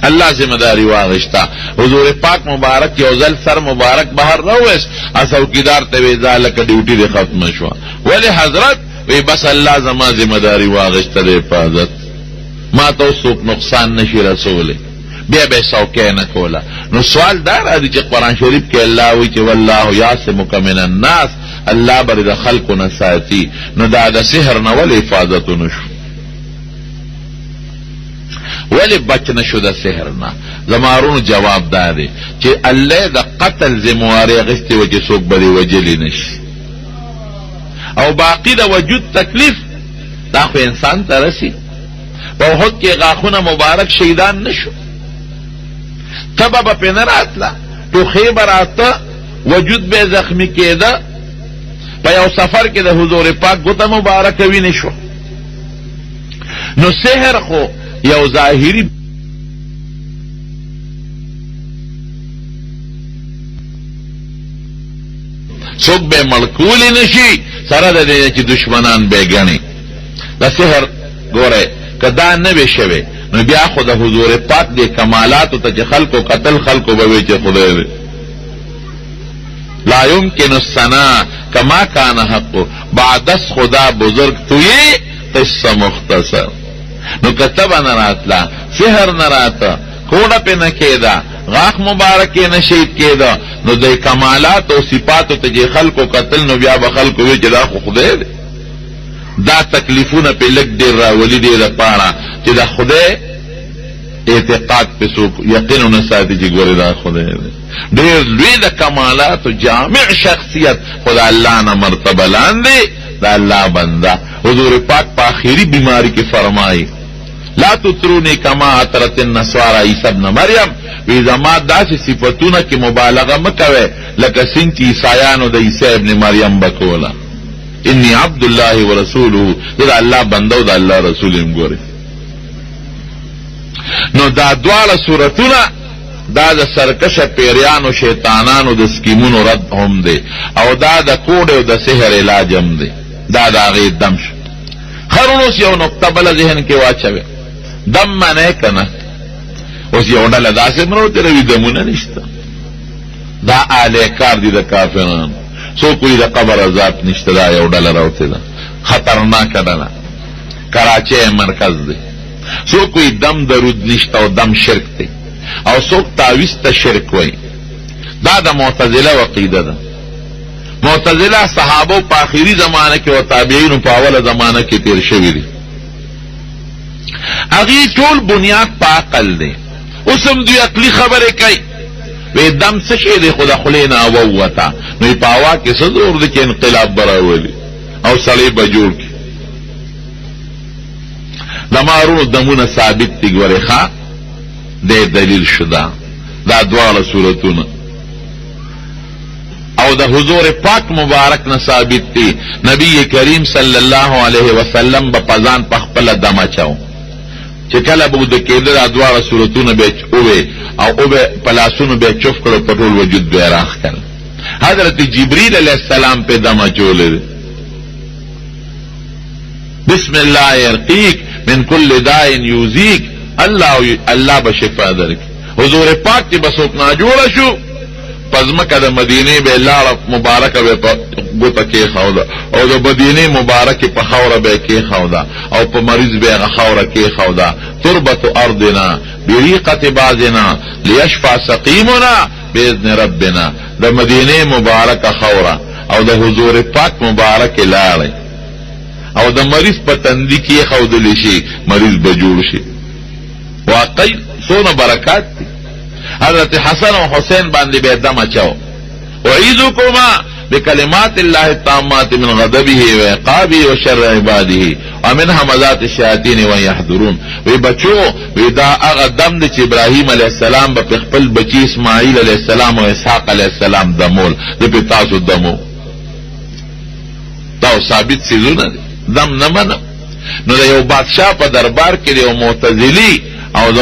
الله ذمہ داری واغشتا حضور پاک مبارک یو ځل سر مبارک بهر راوست څوکیدار ته وی ځاله ډیوټي دې ختمه شوه ولی حضرت وی بس الله زما ذمہ داری واغشته د حفاظت ما ته څوک نقصان نشي رسولی بیا به څوکۍ نه کوله نو سوال دا راځي چې قرآن شریف کې الله وی چې والله یعصمک من الناس الله به د خلکو نه ساتي نو دا د سحر نه ولې حفاظت ونشو ولی بچ نشو د سحر نه زمارونو جواب دا دی چې الله د قتل ذمواري اخیستې وه چې څوک به دې وجلی نشي او باقی د وجود تکلیف دا خو انسان ته رسی په احد کې غاښونه مبارک شهیدان نشو تبه به پې نه راتله ټوخې به راته وجود به زخمی کېده په یو سفر کې د حضور پاک ګوته مبارکه وینې شو نو سحر خو یو ظاهری څوک به مړکولی نشي سره د دې چې دشمنان به ګڼي د سحر ګوره که دا نه وی شوی نو بیا خو د حضور پاک د کمالاتو ته چې خلکو قتل خلکو به وی چې خدای دی لا يمكن الثناء كما كان حق بعد از خدا بزرگ توی قصه مختصر نو کتبه نه راتله سحر نه راته کوډه پې نه کېده غاښ مبارک یې نه شهید کېده نو د کمالات او صفاتو ته چې خلکو قتل نو بیا به خلکو وی چې دا خو خدای دی دا تکلیفونه پې لږ ډېر راولي دې دپاره چې د خدای اعتقاد پې څوک یقین ونه ساتي چې ګورې دا خدای دی ډېر لوی د کمالاتو جامع شخصیت خو د الله نه مرتبه لاندې د الله بنده حضور پاک په آخري بیماری کې فرمایي لا تطرونی کما اطرت النصارى عیسی ابن مریم، وی زما داسې صفتونه کې مبالغه مکوئ لکه څنګه چې عیسایانو د عیسی ابن مریم بکوله. انی عبد الله ورسوله، د الله بنده او د الله رسول یم. ګورئ نو دا دواړه صورتونه دا د سرکشه پیریانو شیطانانو د سکیمونو رد هم دی، او دا د کوډ او د سحر علاج هم دی. دا د هغې دم شو. خرون اوس یو نقطه بله ذهن کې واچوئ، دم منی که نه؟ اوس یو ډله داسې منوتروي دمونه نشته، دا آلی کار دی د کافرانو. څوک وایي د قبر عذاب نشته، دا یو ډله راوتې ده، خطرناکه ډله، کراچۍ مرکز دی. څوک وایي دم درود نشته او دم شرک دی، او څوک تعویض ته شرک وایي. دا د معتزله عقیده ده. معتزله صحابو په آخري زمانه کې او تابعینو په اوله زمانه کې تیر شوي دي. هغې ټول بنیاد په عقل دی. اوس هم دوی عقلي خبرې کوي، وی دم څه شی دی، خو د خولې نه هوا ووته، نو په هوا کې څه زور دی چې انقلاب به راولي او سړی به جوړ کړي. زما ورونو دمونه ثابت دي. ګورې ښه دی دلیل شو دا دواړه صورتونه، او د حضور پاک مبارک نه ثابت دی. نبی کریم صلی الله علیه وسلم به پزان په خپله دم اچاو، چې کله به د کېده دا دواړه صورتونه به اووې او به په لاسونو به چف کړو، په ټول وجود به یې راښکل. حضرت جبریل علیه السلام په دم اچولی دی. بسم الله یرقیک من کل داء یوزیک، الله به شفا درکړي. حضور پاک چې به څوک ناجوړه شو، په ځمکه د مدینې به یې لاړه مبارکه به په ګوته کېښوده، او د مدینې مبارکې په خاوره به یې کېښوده، او په مریض به یې هغه خاوره کېښوده. تربت ارضنا بریقة بعضنا لیشفع سقیمنا باذن ربنا. د مدینې مبارکه خاوره او د حضور پاک مبارکې لاړې، او د مریض په تندي کېښودلی شي، مریض به جوړ شي. واقعي څونه برکات دي. حضرت حسن و حسین باندې به دم اچاو. اعیذکما بکلمات الله التامات من غضبه وعقابه وشر عباده ومن همزات الشیاطین ويحضرون. وی بچو، وی دا هغه دم دی چې ابراهیم علیه السلام به خپل بچی اسماعیل علیه السلام او اسحاق علیه السلام دمول، د په تاسو دمو. دا ثابت څیزونه دي، دم نه منم. نو د یو بادشاه په دربار کې یو معتزلی او